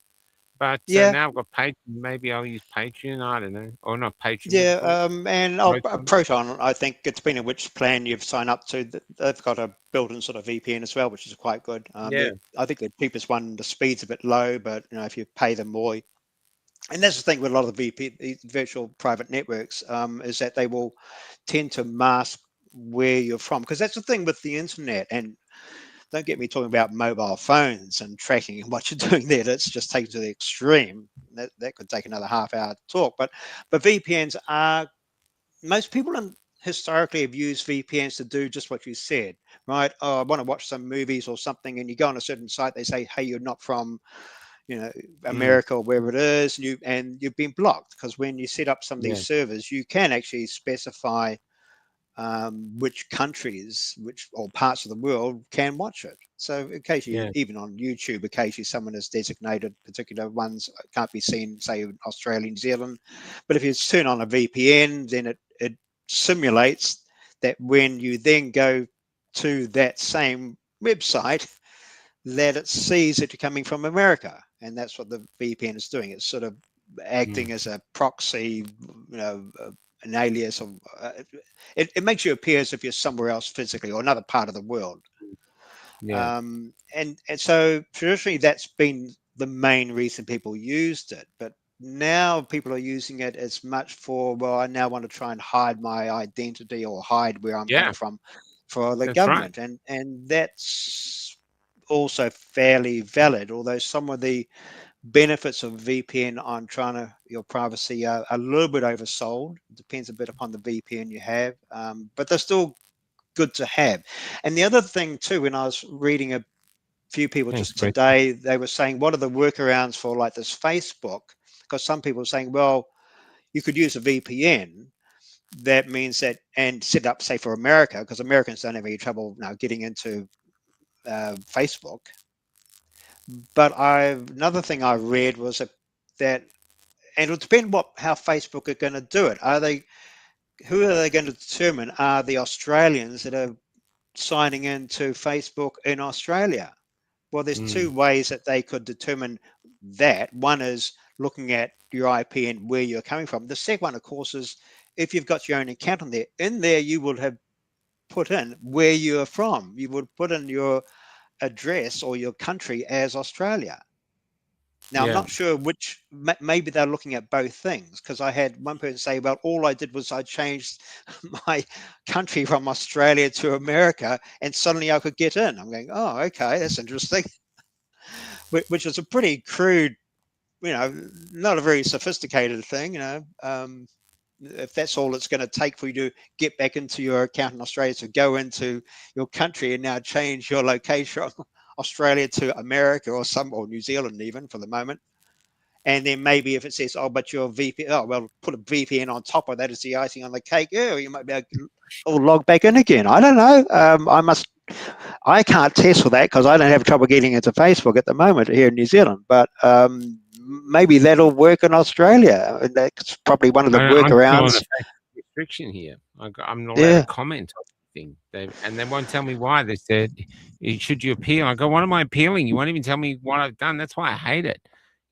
but Yeah, now I've got Patreon. Maybe I'll use Patreon. I don't know, or not Patreon. What do you yeah, call it? and Proton. Proton. I think it's been in which plan you've signed up to. They've got a built-in sort of VPN as well, which is quite good. Yeah, I think the cheapest one, the speed's a bit low, but if you pay them more, and that's the thing with a lot of the these virtual private networks, is that they will tend to mask where you're from, because that's the thing with the internet. And don't get me talking about mobile phones and tracking and what you're doing there. That's just taken to the extreme. That could take another half hour to talk. But VPNs are most people historically have used VPNs to do just what you said, right? Oh, I want to watch some movies or something, and you go on a certain site. They say, "Hey, you're not from mm, America or wherever it is," and you've been blocked, because when you set up some of these yeah, servers, you can actually specify which countries, which or parts of the world can watch it. So occasionally, yeah, even on YouTube, occasionally someone has designated particular ones can't be seen, say in Australia, New Zealand. But if you turn on a VPN, then it simulates that when you then go to that same website, that it sees that you're coming from America, and that's what the VPN is doing. It's sort of mm, acting as a proxy, an alias, or it makes you appear as if you're somewhere else physically or another part of the world. yeah, And so traditionally, that's been the main reason people used it, but now people are using it as much for, well, I now want to try and hide my identity or hide where I'm yeah. coming from for the That's right. government, and that's also fairly valid, although some of the benefits of VPN on trying to your privacy are a little bit oversold. It depends a bit upon the VPN you have, but they're still good to have. And the other thing too, when I was reading a few people Thanks, just Brett. today, they were saying, what are the workarounds for like this Facebook? Because some people are saying, well, you could use a VPN. That means that, and set up, say, for America, because Americans don't have any trouble now getting into Facebook. But another thing I read was that, and it'll depend how Facebook are going to do it. Who are they going to determine are the Australians that are signing into Facebook in Australia? Well, there's two Mm, ways that they could determine that. One is looking at your IP and where you're coming from. The second one, of course, is if you've got your own account on there. In there, you would have put in where you are from. You would put in your address or your country as Australia. Now, I'm yeah. not sure which, maybe they're looking at both things, because I had one person say, well, all I did was I changed my country from Australia to America and suddenly I could get in. I'm going, oh, okay, that's interesting. Which is a pretty crude, not a very sophisticated thing, if that's all it's going to take for you to get back into your account in Australia, to go into your country and now change your location from Australia to America or New Zealand even for the moment. And then maybe if it says, oh, but your VPN, oh, well, put a VPN on top of that as the icing on the cake. Yeah, you might be able to log back in again. I don't know. I can't test for that because I don't have trouble getting into Facebook at the moment here in New Zealand. But maybe that'll work in Australia. And that's probably one of the I'm still on a workarounds. Facebook restriction here. I'm not allowed to Yeah, comment on anything. And they won't tell me why. They said, should you appeal? I go, what am I appealing? You won't even tell me what I've done. That's why I hate it.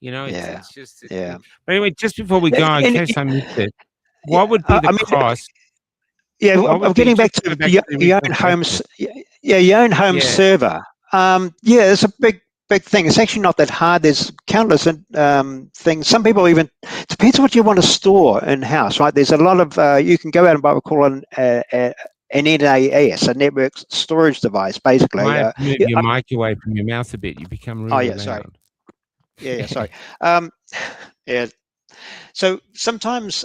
yeah, It's just. yeah. But anyway, just before we go, in And, case I missed it, yeah, what would be the I mean, cost? yeah, What I'm would be getting back just to go back to the your original own question? yeah, your own home Yeah, server. Yeah, it's a big thing. It's actually not that hard. There's countless things. Some people even, depends on what you want to store in house, right? There's a lot of you can go out and buy what we call an NAS, a network storage device, you basically. might have to move Yeah, your mic away from your mouth a bit. You become oh really yeah, sorry. loud. Yeah, sorry. Um, yeah. So sometimes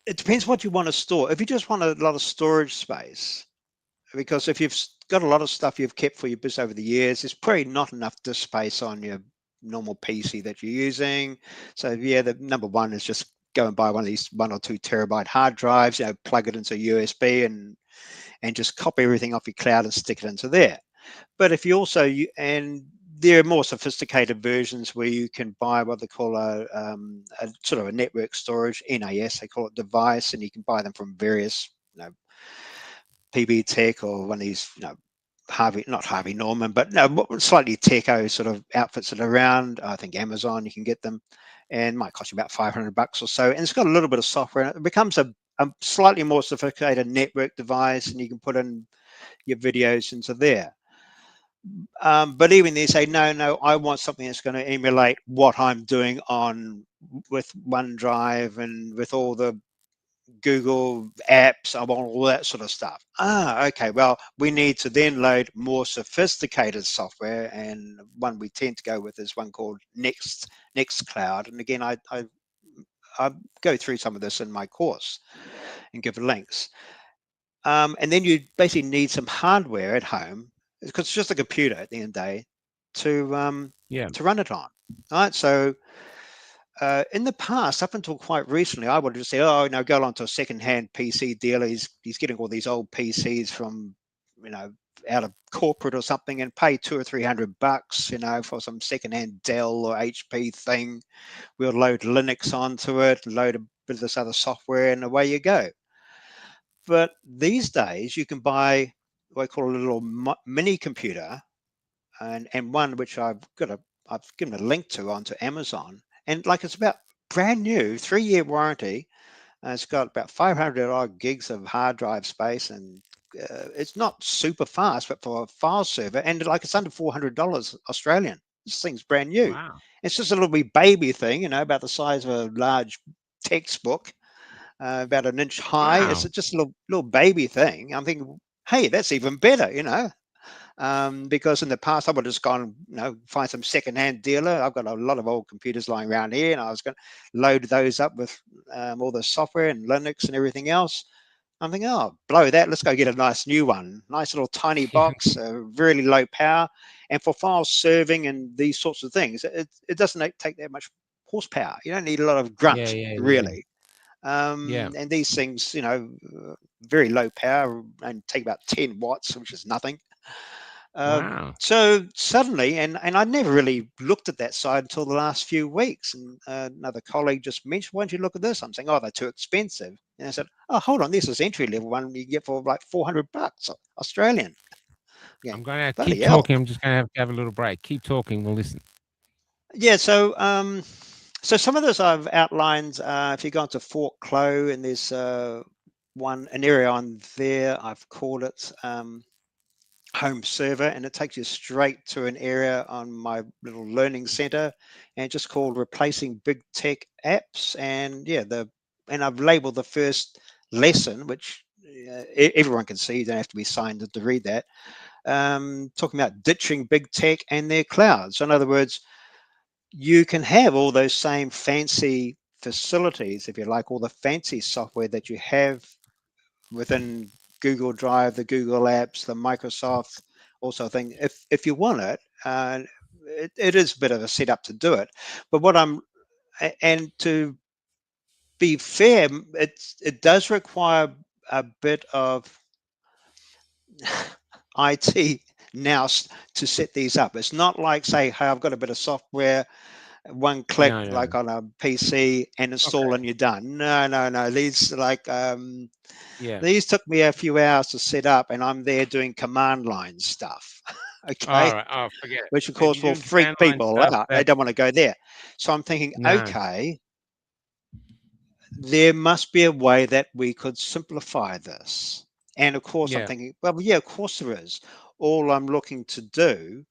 it depends what you want to store. If you just want a lot of storage space, because if you've got a lot of stuff you've kept for your business over the years, there's probably not enough disk space on your normal PC that you're using. So yeah, the number one is just go and buy one of these 1 or 2 terabyte hard drives, plug it into USB and just copy everything off your cloud and stick it into there. But if you also, and there are more sophisticated versions where you can buy what they call a sort of a network storage, NAS, they call it, device, and you can buy them from various, PB Tech or one of these, not Harvey Norman, but no, slightly techo sort of outfits that are around. I think Amazon, you can get them, and might cost you about $500 or so. And it's got a little bit of software in it. It becomes a slightly more sophisticated network device, and you can put in your videos into there. But even they say, no, I want something that's going to emulate what I'm doing with OneDrive and with all the Google apps. I want all that sort of stuff. Okay. Well, we need to then load more sophisticated software, and one we tend to go with is one called Nextcloud. And again, I go through some of this in my course and give links. And then you basically need some hardware at home, because it's just a computer at the end of the day Yeah. to run it on. All right. So in the past, up until quite recently, I would just say, oh, go along to a second-hand PC dealer. He's getting all these old PCs from, out of corporate or something, and pay $200 or $300, for some second-hand Dell or HP thing. We'll load Linux onto it, load a bit of this other software, and away you go. But these days, you can buy what I call a little mini computer, and one which I've given a link to onto Amazon, and it's about brand new, 3-year warranty. It's got about 500 odd gigs of hard drive space, and it's not super fast, but for a file server, and it's under $400 Australian. This thing's brand new. Wow. It's just a little wee baby thing, about the size of a large textbook, about an inch high. It's Wow. just a little baby thing. I'm thinking, hey, that's even better. Because in the past I would have just gone, find some second-hand dealer. I've got a lot of old computers lying around here, and I was going to load those up with all the software and Linux and everything else. I'm thinking, oh, blow that. Let's go get a nice new one. Nice little tiny box, really low power. And for file serving and these sorts of things, it doesn't take that much horsepower. You don't need a lot of Yeah, grunt, yeah, yeah, really. yeah. And these things, very low power and take about 10 watts, which is nothing. Wow. So suddenly, and I never really looked at that side until the last few weeks. And another colleague just mentioned, "Why don't you look at this?" I'm saying, "Oh, they're too expensive." And I said, "Oh, hold on, this is entry level one you get for like 400 bucks Australian." I'm Again, gonna keep bloody hell. talking. I'm just gonna have to have a little break. Keep talking. We'll listen. Yeah. So some of this I've outlined. If you go into Fort Clow, and there's an area on there, I've called it. Home server, and it takes you straight to an area on my little learning center, and just called replacing big tech apps. And yeah, and I've labeled the first lesson, which everyone can see. You don't have to be signed to read that. Talking about ditching big tech and their clouds. So in other words, you can have all those same fancy facilities, if you like, all the fancy software that you have within Google Drive, the Google Apps, the Microsoft also thing. If you want it, it is a bit of a setup to do it. But and to be fair, it does require a bit of IT now to set these up. It's not like say, hey, I've got a bit of software, one click No, no. like on a PC and install Okay. and you're done. No, no, no. These like Yeah. these took me a few hours to set up, and I'm there doing command line stuff. All Okay, right. Oh, forget it. which of If course you're will doing freak command line people stuff, out. They that don't want to go there. So I'm thinking, no. okay, there must be a way that we could simplify this. And of course, I'm Yeah. thinking, well, yeah, of course there is. All I'm looking to do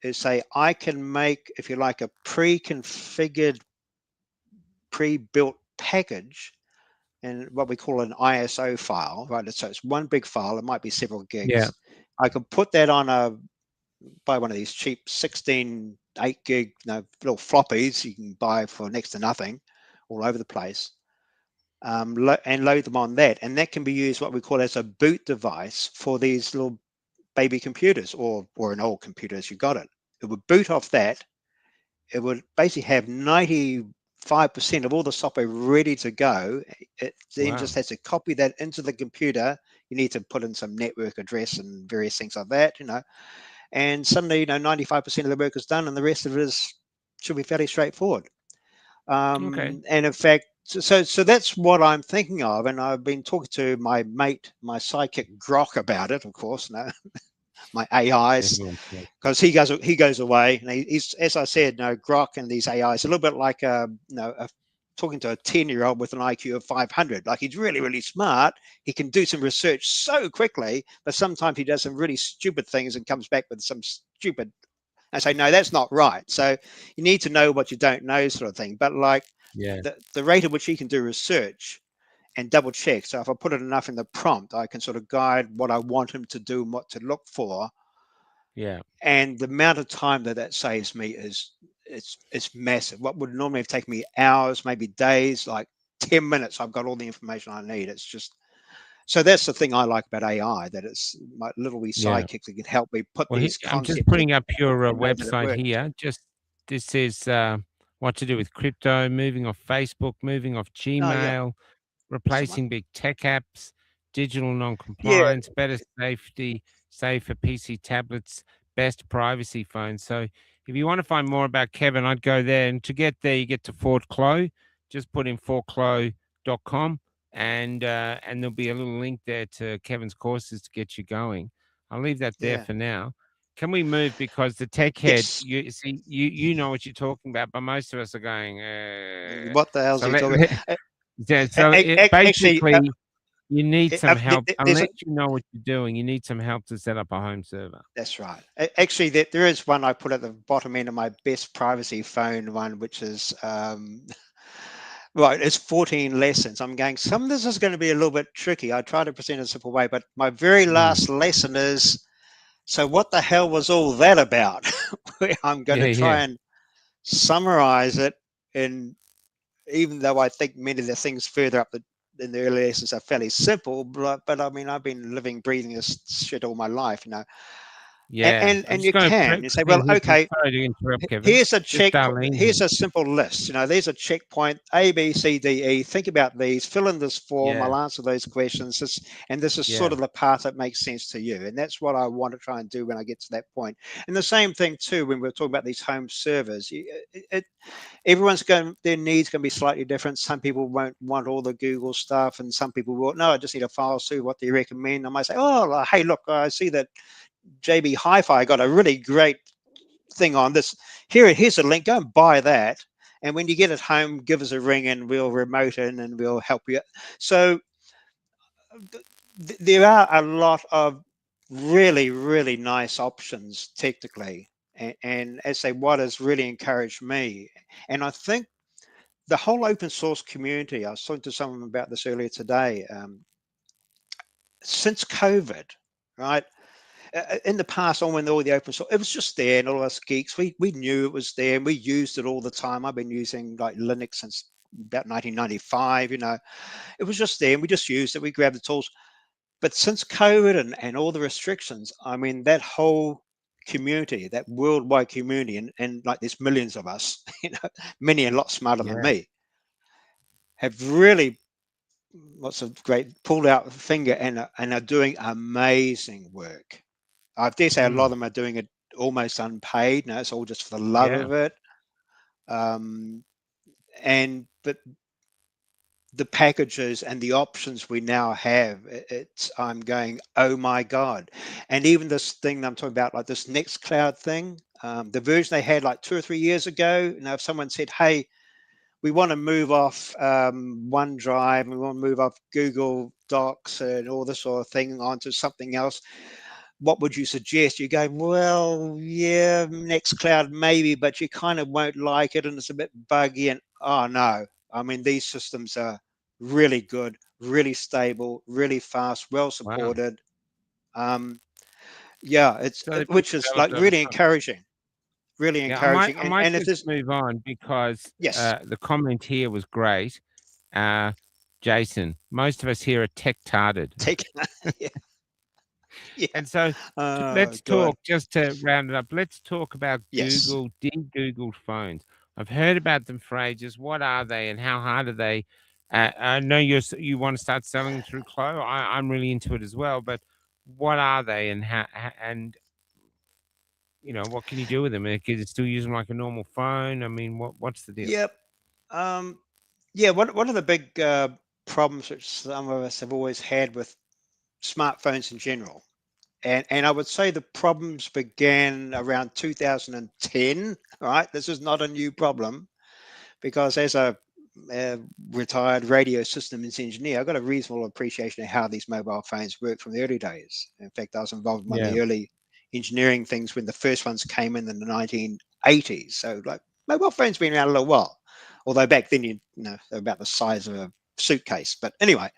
is say I can make, if you like, a pre-configured, pre-built package and what we call an ISO file, right? So it's one big file. It might be several Yeah. gigs. I could put that on buy one of these cheap 16 8 gig little floppies you can buy for next to nothing all over the place, and load them on that. And that can be used what we call as a boot device for these little baby computers or an old computer as you got it. It would boot off that. It would basically have 95% of all the software ready to go. It then Wow. just has to copy that into the computer. You need to put in some network address and various things like that. And suddenly, 95% of the work is done, and the rest of it should be fairly straightforward. Okay. And in fact, so that's what I'm thinking of. And I've been talking to my mate, my sidekick Grok about it, of course, my AIs, Everyone says. because he goes away, and he's, as I said, Grok and these AIs a little bit like talking to a 10-year-old with an IQ of 500. Like he's really really smart. He can do some research so quickly, but sometimes he does some really stupid things and comes back with some stupid. I say no, that's not right. So you need to know what you don't know, sort of thing. But like Yeah. the rate at which he can do research and double check. So if I put it enough in the prompt, I can sort of guide what I want him to do and what to look for, Yeah. and the amount of time that saves me is it's massive. What would normally have taken me hours, maybe days, like 10 minutes, I've got all the information I need. It's just so that's the thing I like about AI, that it's my little wee Yeah. sidekick that can help me put Well, these I'm just concepts in putting up your and know that it website works. here. Just this is what to do with crypto, moving off Facebook, moving off Oh yeah, Gmail, that's the one. replacing big tech apps, digital Yeah, non-compliance, better safety, safer PC tablets, best privacy phones. So if you want to find more about Kevin, I'd go there. And to get there, you get to Fort Clow. Just put in fortclow.com and there'll be a little link there to Kevin's courses to get you going. I'll leave that there yeah, for now. Can we move, because the tech head, yes. you see, you know what you're talking about, but most of us are going, What the hell's so he let, talking? let- yeah, so Actually, basically, you need some help. there's Unless you know what you're doing, you need some help to set up a home server. That's right. Actually, there is one I put at the bottom end of my best privacy phone one, which is right. It's 14 lessons. I'm going. Some of this is going to be a little bit tricky. I try to present it in a simple way, but my very Mm. last lesson is. So, what the hell was all that about? I'm going Yeah, to yeah, try and summarize it in, even though I think many of the things further up in the early lessons are fairly simple, but I mean, I've been living, breathing this shit all my life. Yeah. I'm And just you going to can. You say, well, okay, sorry to interrupt, Kevin. here's a Just check. Darlene Here's here. a simple list. There's a checkpoint A, B, C, D, E. Think about these. Fill in this form. Yeah. I'll answer those questions. And this is sort Yeah. of the path that makes sense to you. And that's what I want to try and do when I get to that point. And the same thing too when we're talking about these home servers. Everyone's going. Their needs going to be slightly different. Some people won't want all the Google stuff, and some people will. No, I just need a file server. What do you recommend? I might say, oh, hey, look, I see that JB Hi-Fi got a really great thing on this. Here's a link. Go and buy that. And when you get it home, give us a ring and we'll remote in and we'll help you. So there are a lot of really, really nice options technically. And as I say, what has really encouraged me, and I think the whole open source community, I was talking to someone about this earlier today, since COVID, right? In the past, on when all the open source, it was just there, and all of us geeks, we knew it was there, and we used it all the time. I've been using like Linux since about 1995. It was just there, and we just used it. We grabbed the tools. But since COVID and all the restrictions, I mean, that whole community, that worldwide community, and like there's millions of us, many a lot smarter than Yeah. me, have really lots of great pulled out the finger and are doing amazing work. I dare say a lot Mm. of them are doing it almost unpaid. No, it's all just for the love Yeah. of it. Um, and but the packages and the options we now have, it's I'm going, oh my god! And even this thing that I'm talking about, like this Nextcloud thing, the version they had like 2 or 3 years ago. If someone said, hey, we want to move off OneDrive, we want to move off Google Docs and all this sort of thing onto something else, what would you suggest? You're going, well, yeah, Nextcloud maybe, but you kind of won't like it and it's a bit buggy. And oh no, I mean, these systems are really good, really stable, really fast, well Wow. supported. Um, yeah, So they've been which is like developed over time. really Yeah, I might encouraging. I might And if just there's, move on because yes, the comment here was great. Uh, Jason, most of us here are tech tarded. take, yeah, yeah. And so Oh let's God, talk, just to round it up, let's talk about yes. de-Googled phones. I've heard about them for ages. What are they and how hard are they? I know you want to start selling them through Clo. I'm really into it as well, but what are they and and what can you do with them? Can you still use them like a normal phone? I mean, what's the deal? Yep. Um, yeah, one of the big problems which some of us have always had with smartphones in general, and I would say the problems began around 2010. Right, this is not a new problem because as a retired radio systems engineer, I've got a reasonable appreciation of how these mobile phones work from the early days. In fact, I was involved in one of Yeah, the early engineering things when the first ones came in the 1980s. So like mobile phones been around a little while, although back then they're about the size of a suitcase. But anyway,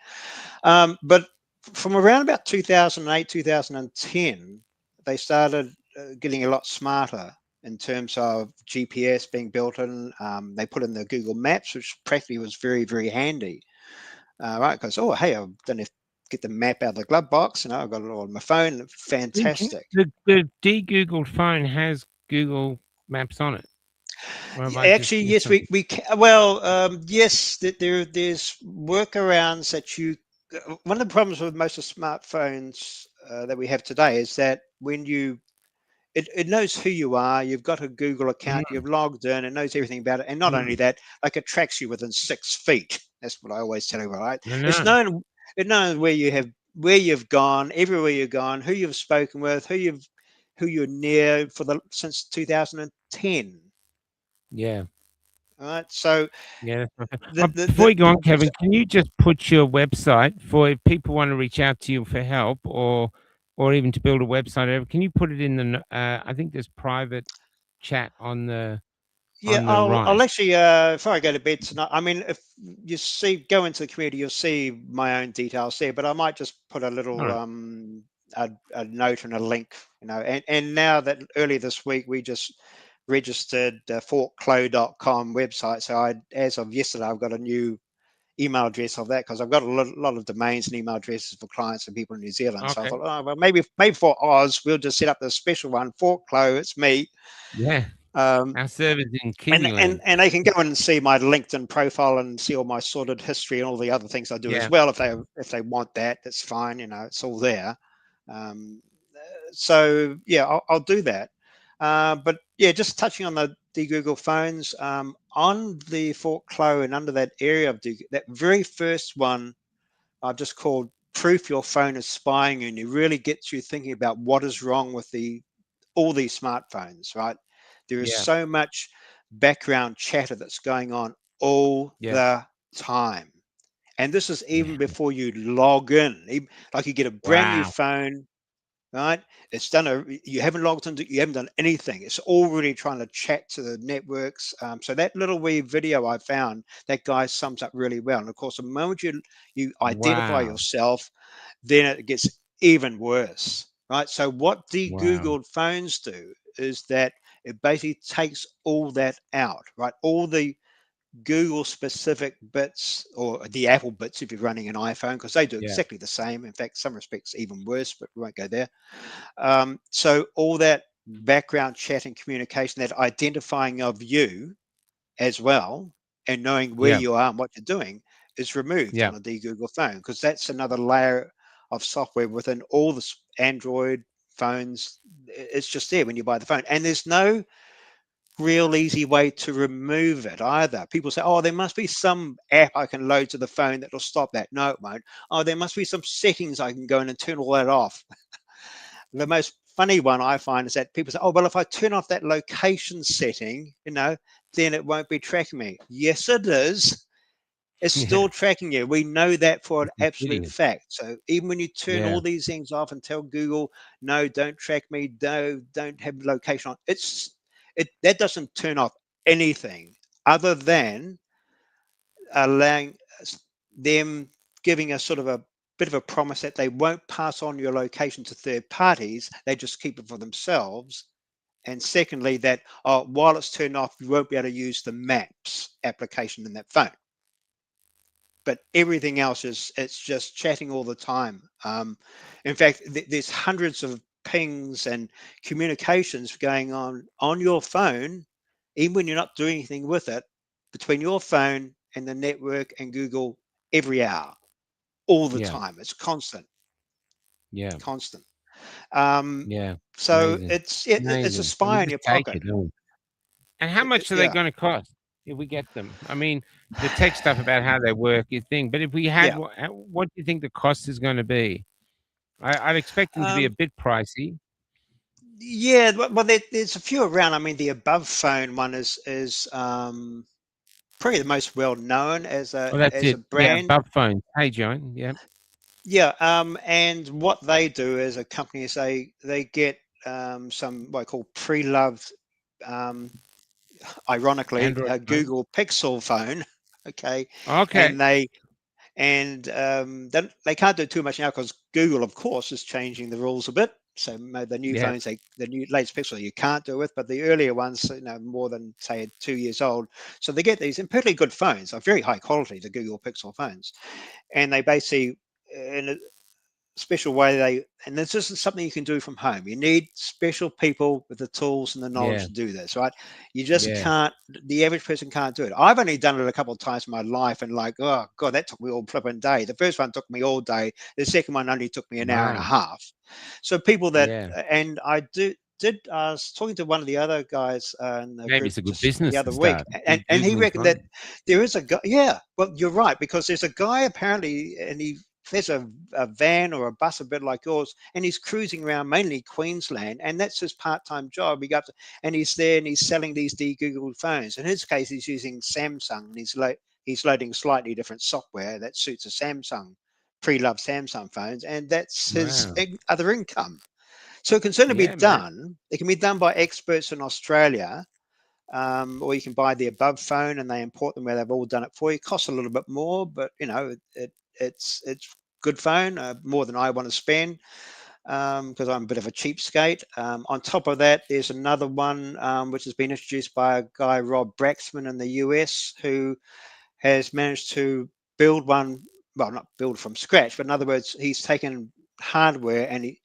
but from around about 2008, 2010, they started getting a lot smarter in terms of GPS being built in. They put in the Google Maps, which practically was very, very handy, right? Because, oh, hey, I don't have to get the map out of the glove box. I've got it all on my phone. Fantastic. the de-Googled phone has Google Maps on it. Or have Yeah, I just actually, missed yes, something? well, yes, there's workarounds that you. One of the problems with most of smartphones that we have today is that when it knows who you are. You've got a Google account. Mm, You've logged in. It knows everything about it. And not only mm. that, like it tracks you within 6 feet. That's what I always tell you, right? I It's know. known. It knows where you've gone, everywhere you've gone, who you've spoken with, who you're near for the since 2010. Yeah. All right. So Yeah, that's my the before you go on, so, Kevin, can you just put your website for if people want to reach out to you for help or even to build a website, can you put it in I think there's private chat yeah, on the I'll right. actually before I go to bed tonight. I mean, if you go into the community, you'll see my own details there. But I might just put a All little right. a note and a link, And now that earlier this week we just registered forkclo.com website. So as of yesterday, I've got a new email address of that, because I've got a lot of domains and email addresses for clients and people in New Zealand. So I Okay. thought, oh well, maybe for Oz, we'll just set up this special one for Clo. It's me. Yeah. Um, Our server's in and Kiwiland. and they can go in and see my LinkedIn profile and see all my sorted history and all the other things I do as Yeah. well. If they want that, that's fine. It's all there. Um, so yeah, I'll do that. But yeah, just touching on the Google phones, on the Fort Clow and under that area of that very first one, I've just called proof your phone is spying, and it really gets you thinking about what is wrong with all these smartphones, right? There is Yeah. so much background chatter that's going on all Yeah. the time. And this is Yeah. even before you log in. Like you get a brand new Wow. phone, right? It's done you haven't logged into, you haven't done anything. It's already trying to chat to the networks. So that little wee video I found, that guy sums up really well. And of course, the moment you identify Wow. yourself, then it gets even worse, right? So what the Wow. Googled phones do is that it basically takes all that out, right? All the Google specific bits, or the Apple bits if you're running an iPhone, because they do Yeah. exactly the same. In fact, some respects even worse, but we won't go there. So all that background chat and communication, that identifying of you as well, and knowing where Yeah. you are and what you're doing, is removed Yeah. on a Google phone, because that's another layer of software within all the Android phones. It's just there when you buy the phone, and there's no real easy way to remove it either. People say, oh, there must be some app I can load to the phone that will stop that. No, it won't. Oh, there must be some settings I can go in and turn all that off. The most funny one I find is that people say, oh, well, if I turn off that location setting, then it won't be tracking me. Yes, it is. It's Yeah. still tracking you. We know that for an It's absolute insidious. fact. So even when you turn Yeah. all these things off and tell Google, no, don't track me, no, don't have location on, that doesn't turn off anything other than allowing them, giving us sort of a bit of a promise that they won't pass on your location to third parties. They just keep it for themselves. And secondly, that while it's turned off, you won't be able to use the Maps application in that phone. But everything else it's just chatting all the time. In fact, there's hundreds of pings and communications going on your phone, even when you're not doing anything with it, between your phone and the network and Google every hour, all the Yeah. time. It's constant, Yeah. constant. Um, Yeah. so Amazing. it's a Amazing. So we spy in just your take pocket. it, don't we? And how much are they Yeah, gonna cost if we get them? I mean, the tech stuff about how they work is thing, but if we had yeah. what do you think the cost is gonna be? I'd expect them to be a Um, bit pricey. yeah, well, there's a few around. I mean, the above phone one is probably the most well known as a Oh, that's as a it. Yeah, brand. above phones. Hey, John. Yeah. Yeah, and what they do as a company is they get some what I call pre-loved, um, ironically, Android a phone. Google Pixel phone. Okay, Okay. and they can't do too much now because Google, of course, is changing the rules a bit. So the new Yeah. phones, the new latest Pixel, you can't do it with, but the earlier ones, more than say 2 years old. So they get these and perfectly good phones, are very high quality, the Google Pixel phones, and they basically, in a special way, and this isn't something you can do from home. You need special people with the tools and the knowledge Yeah. to do this, right? You just Yeah. can't. The average person can't do it. I've only done it a couple of times in my life, and like, oh god, that took me all flipping day. The first one took me all day. The second one only took me an hour and a Wow. half. So people that, Yeah. and I did. I was talking to one of the other guys in the Maybe group it's a good just the business to other week, start. and Keep he Googling reckoned that phones. there is a guy. Yeah, well, you're right, because there's a guy apparently, and there's a van or a bus a bit like yours, and he's cruising around mainly Queensland, and that's his part-time job. He goes and he's there and he's selling these de-Googled phones. In his case, he's using Samsung, and he's loading slightly different software that suits a Samsung, pre-loved Samsung phones, and that's his Wow. other income. So it can certainly be Yeah, man. done. It can be done by experts in Australia, or you can buy the above phone and they import them where they've all done it for you. It costs a little bit more, but it's good phone, more than I want to spend, because I'm a bit of a cheapskate. On top of that, there's another one, which has been introduced by a guy, Rob Braxman, in the US, who has managed to build one. Well, not build from scratch, but in other words, he's taken hardware and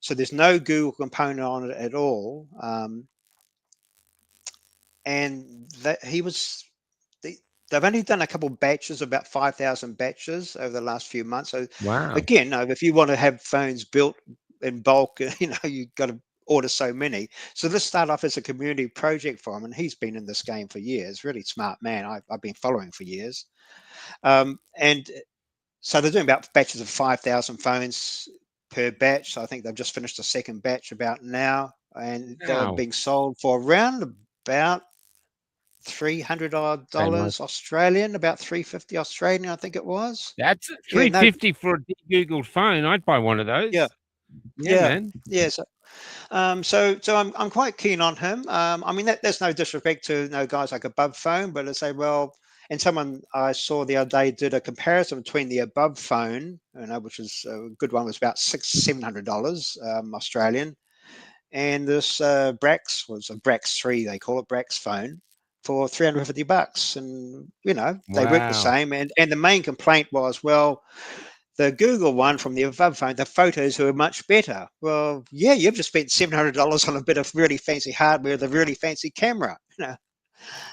so there's no Google component on it at all. And that he was they, they've only done a couple batches, about 5,000 batches over the last few months. So Wow. again, if you want to have phones built in bulk, you've got to order so many. So this started off as a community project for him, and he's been in this game for years. Really smart man. I've been following for years. And so they're doing about batches of 5,000 phones per batch. So I think they've just finished the second batch about now, and they're Wow. being sold for around about $300 odd Very much. dollars Australian, about 350 Australian, I think it was. That's Yeah, no, 350 for a de-Googled phone. I'd buy one of yeah, those. Yeah, yeah, man. yeah. So I'm quite keen on him. I mean, there's no disrespect to guys like Above Phone, but I say, well, and someone I saw the other day did a comparison between the Above Phone, which is a good one, was about $700 Australian, and this Brax was a Brax 3, they call it Brax phone, for $350. And they work the Wow. same. And the main complaint was, well, the Google one from the above phone, the photos were much better. Well, yeah, you've just spent $700 on a bit of really fancy hardware with a really fancy camera.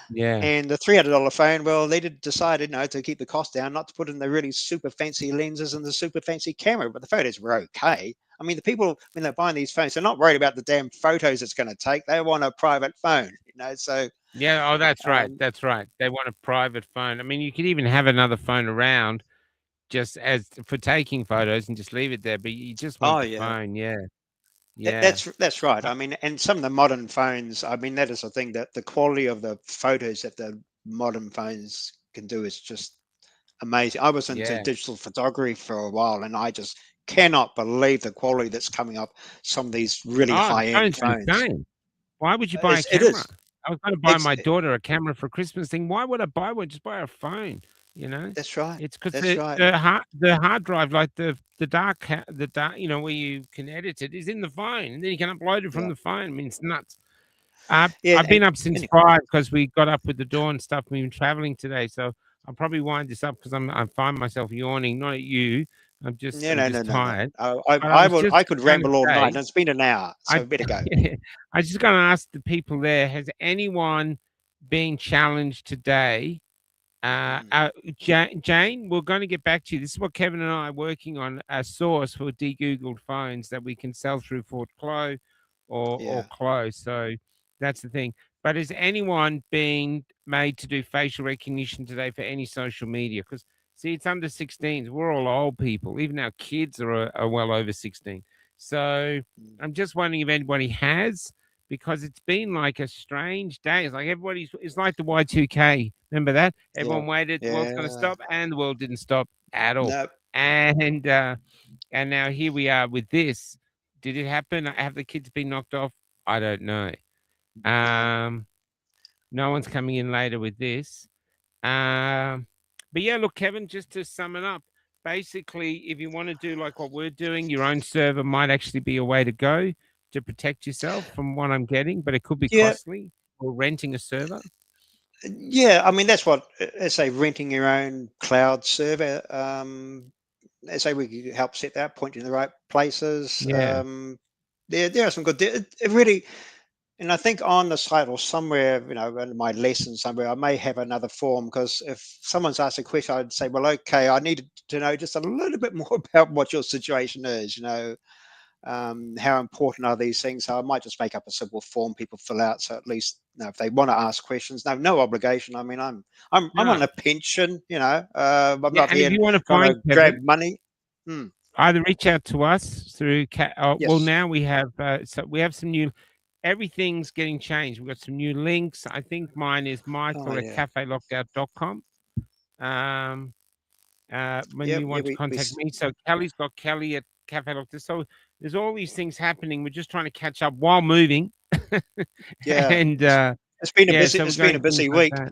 Yeah. And the $300 phone, well, they decided, to keep the cost down, not to put in the really super fancy lenses and the super fancy camera, but the photos were okay. I mean, the people, when they're buying these phones, they're not worried about the damn photos it's going to take. They want a private phone. So, Yeah. Oh, that's right. um, That's right. They want a private phone. I mean, you could even have another phone around just as for taking photos and just leave it there, but you just want oh the yeah, phone. Yeah. That- Yeah. that's that's right. Uh, I mean, and some of the modern phones, I mean, that is the thing, that the quality of the photos that the modern phones can do is just amazing. I was into Yeah. digital photography for a while, and I just cannot believe the quality that's coming up some of these really Oh, the high end phones are phones. insane. Why would you buy a It camera? is. I was gonna buy Ex- my daughter a camera for Christmas thing. Why would I buy one? Just buy a phone, you know? that's right. It's 'cause That's right. the hard drive, like the dark, where you can edit it is in the phone, and then you can upload it from Yeah. the phone. I mean, it's nuts. Yeah. I've been up since Anyway, 5 because we got up with the door and stuff. We've been traveling today, so I'll probably wind this up because I find myself yawning, not at you. I'm just no, I'm no, no, just no, no. tired. I, But I I was would. just I could gonna ramble all night, and say it's been an hour, I so better go. I just gonna ask the people there, has anyone been challenged today? Mm, Jane, we're going to get back to you. This is what Kevin and I are working on, a source for de-Googled phones that we can sell through Fort Clo or yeah. Clo. So that's the thing. But is anyone being made to do facial recognition today for any social media? Because see, it's under 16s. We're all old people. Even our kids are well over 16. So Mm, I'm just wondering if anybody has, because it's been like a strange day. It's like it's like the Y2K. Remember that? yeah. Everyone waited, the world's going to Yeah. stop, and the world didn't stop at all. No. And now here we are with this. Did it happen? Have the kids been knocked off? I don't know. No. Um, no one's coming in later with this. Um, but yeah, look, Kevin, just to sum it up, basically, if you want to do like what we're doing, your own server might actually be a way to go to protect yourself from what I'm getting, but it could be Yeah. costly or renting a server. Yeah, I mean, that's what, let's say, renting your own cloud server. Let's say we could help set that, point you in the right places. Yeah. There are some good. It really, and I think on the site or somewhere, in my lesson somewhere, I may have another form, because if someone's asked a question, I'd say, well, okay, I need to know just a little bit more about what your situation is. How important are these things? So I might just make up a simple form people fill out, so at least if they want to ask questions, no obligation. I mean, I'm No. on a pension. I'm Yeah, not and if here you want to trying find to grab Kevin, money. Hmm. either reach out to us through well, Yes. now we have we have some new, everything's getting changed. We've got some new links. I think mine is Oh michael at yeah. cafelockedout.com. Um when Yep. you Yeah. want to contact me. So Kelly's got Kelly at Cafe Locked Out. So there's all these things happening. We're just trying to catch up while moving. Yeah. And It's been a yeah, busy. so we're It's been going a things busy like week. that.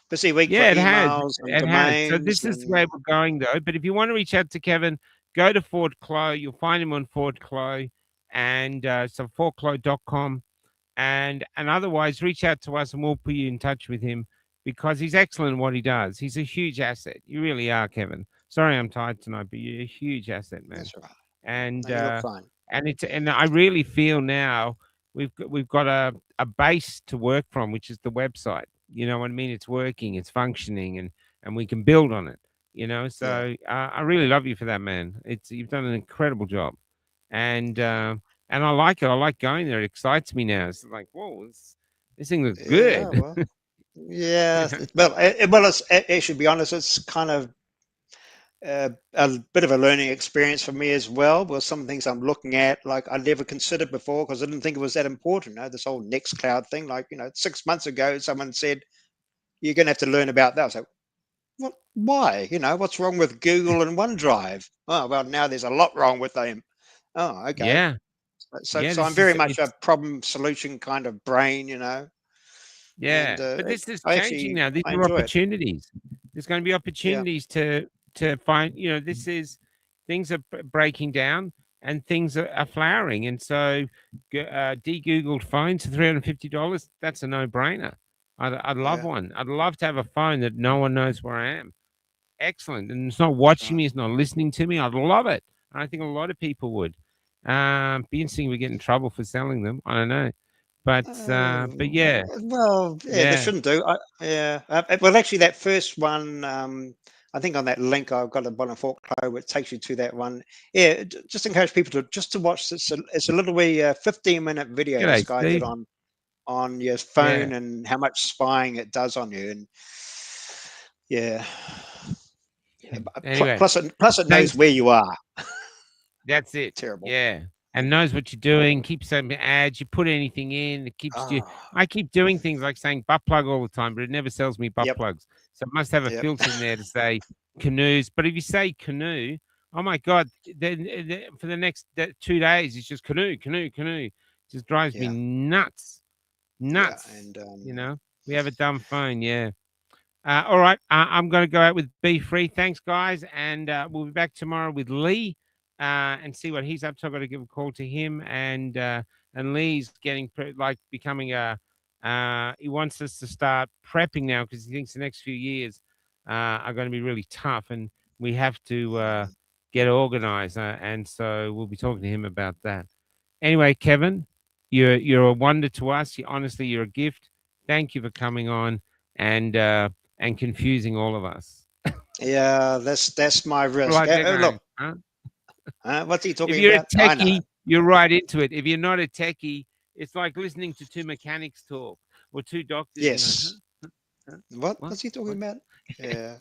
Busy week for Yeah, it has. emails and It has. So domains this is where and we're going though. But if you want to reach out to Kevin, go to Ford Clo. You'll find him on Ford Clo, and so fordclo.com. And otherwise reach out to us and we'll put you in touch with him. because he's excellent at what he does. He's a huge asset. You really are, Kevin. Sorry, I'm tired tonight, but you're a huge asset, man. That's all right. And No, you look fine. and I really feel now we've got a base to work from, which is the website. You know what I mean? It's working, it's functioning, and we can build on it. You know, Yeah. so I really love you for that, man. You've done an incredible job, and I like it. I like going there. It excites me now. It's like, whoa, this thing looks Yeah. good. Well. Yeah. You know? Well. It should be honest. It's kind of a bit of a learning experience for me as well. Well, some things I'm looking at, like I never considered before because I didn't think it was that important. This whole Nextcloud thing, like 6 months ago, someone said you're going to have to learn about that. I was like, what? Why? What's wrong with Google and OneDrive? Oh, well, now there's a lot wrong with them. Oh, okay. Yeah, So, yeah. so I'm very much a problem solution kind of brain, and Yeah, but this is I changing actually now. These I are enjoy it. opportunities. There's going to be Yeah, opportunities to find. This is things are breaking down and things are flowering. And so, de-googled phones for $350. That's a no-brainer. I'd love yeah, one. I'd love to have a phone that no one knows where I am. Excellent, and it's not watching right. me. It's not listening to me. I'd love it. And I think a lot of people would. Be interesting if we get in trouble for selling them. I don't know, but yeah, Well, yeah, they yeah. shouldn't do. Yeah. Well, actually, that first one, I think on that link I've got a bottom fork code which takes you to that one. Yeah, just encourage people to watch this. It's a little wee 15-minute video this G'day, guy did Steve. on your Yeah, phone and how much spying it does on you. And yeah, yeah. Anyway, plus it knows thanks. where you are. That's it. Terrible. Yeah, and knows what you're doing. Keep sending ads. You put anything in, it keeps you. Ah, I keep doing things like saying butt plug all the time, but it never sells me butt yep, plugs. So it must have a yep, filter in there to say canoes. But if you say canoe, oh my god, then for the next 2 days, it's just canoe, canoe, canoe. It just drives me yeah, nuts, yeah, nuts. and We have a dumb phone. Yeah. All right. I'm going to go out with Be Free. Thanks, guys. And we'll be back tomorrow with Lee and see what he's up to. I've got to give a call to him. And Lee's getting becoming he wants us to start prepping now because he thinks the next few years are going to be really tough. And we have to get organized. And so we'll be talking to him about that. Anyway, Kevin, you're a wonder to us. Honestly, you're a gift. Thank you for coming on and confusing all of us. yeah, that's my risk. Like they're Oh, going, look, huh? what's he If talking you're a about? I know. techie, you're right into it. If you're not a techie, it's like listening to two mechanics talk or two doctors. You're going, Yes. huh? Huh? What's he talking What? about? Yeah.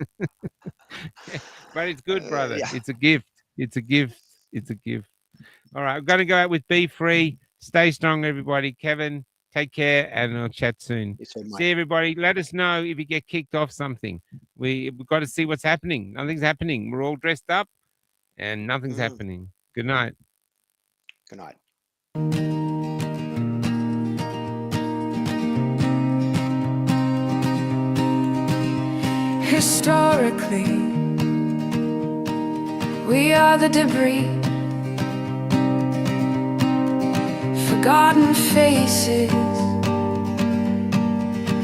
But it's good, brother. Yeah. It's a gift. It's a gift. It's a gift. All right, I'm going to go out with Be Free. Stay strong, everybody. Kevin, take care, and I'll chat soon. You too, mate. See everybody. Let us know if you get kicked off something. We've got to see what's happening. Nothing's happening. We're all dressed up, and nothing's happening. Good night. Good night. Historically, we are the debris, forgotten faces,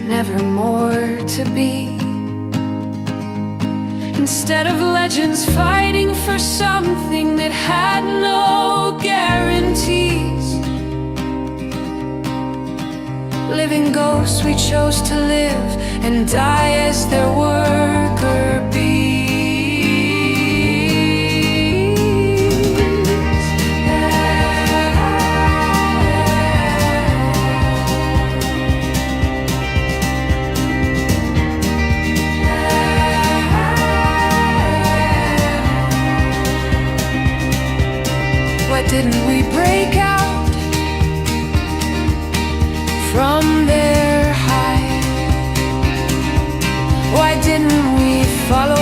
never more to be. Instead of legends fighting for something that had no guarantees, living ghosts we chose to live and die as their worker bees. Why didn't we break out from their hide? Why didn't we follow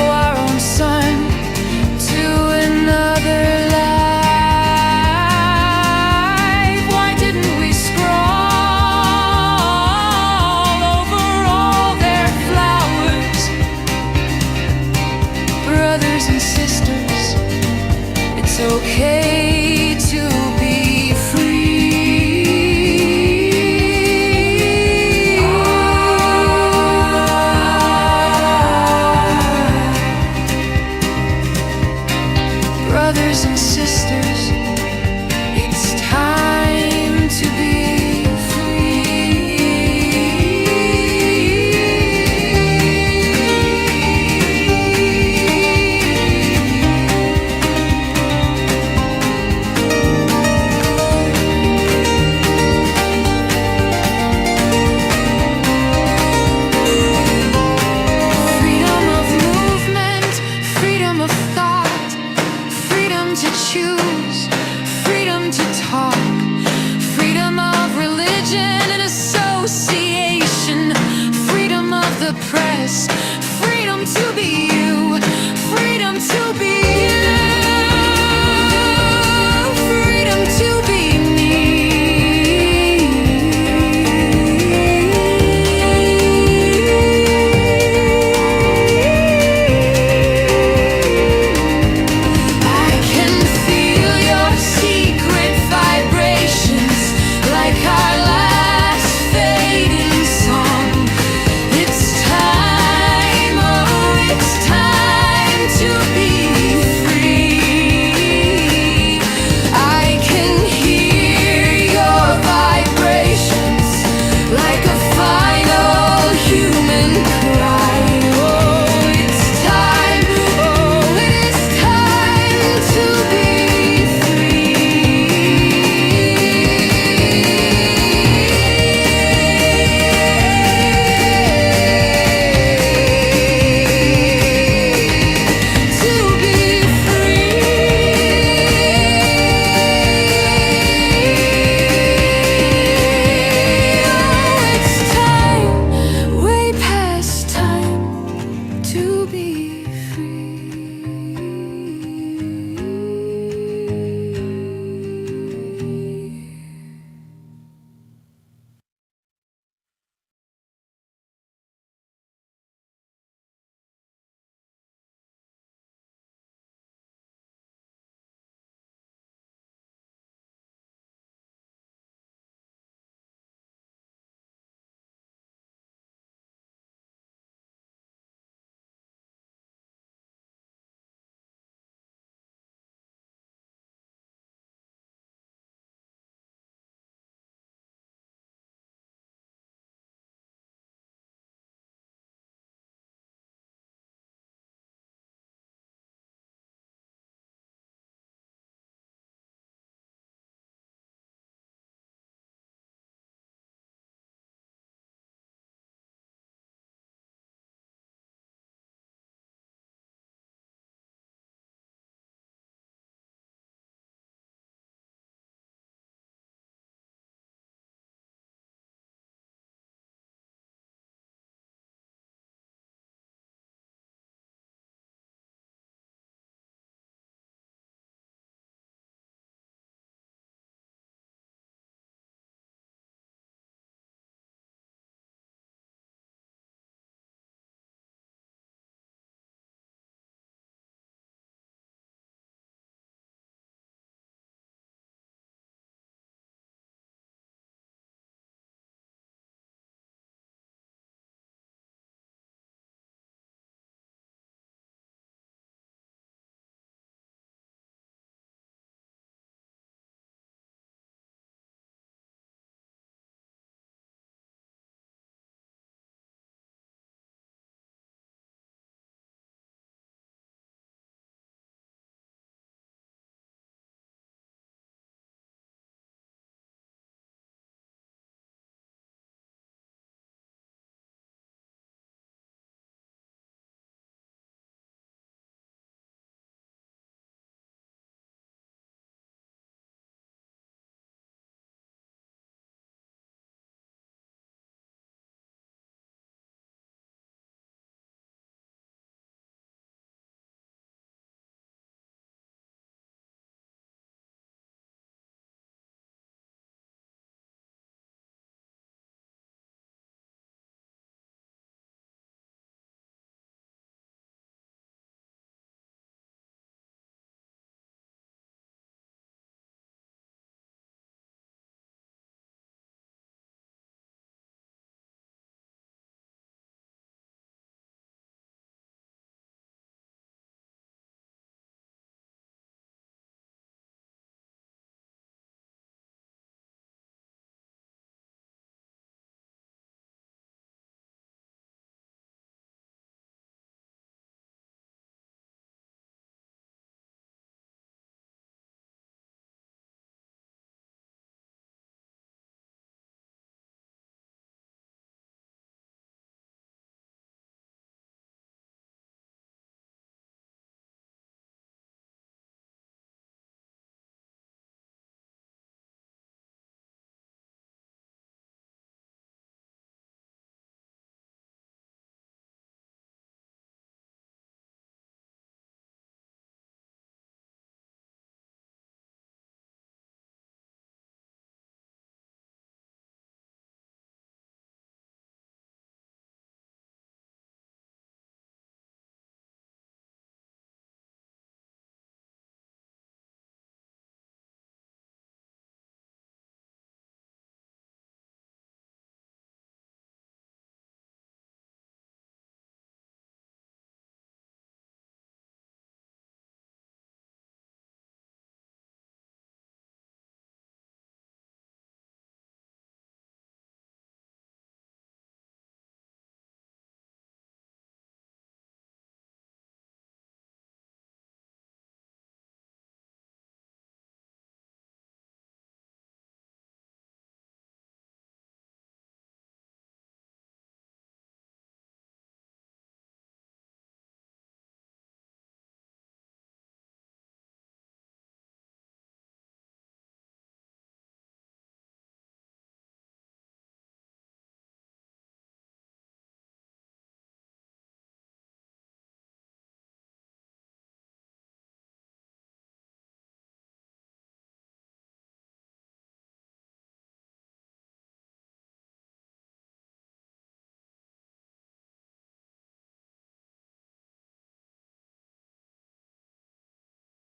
the press.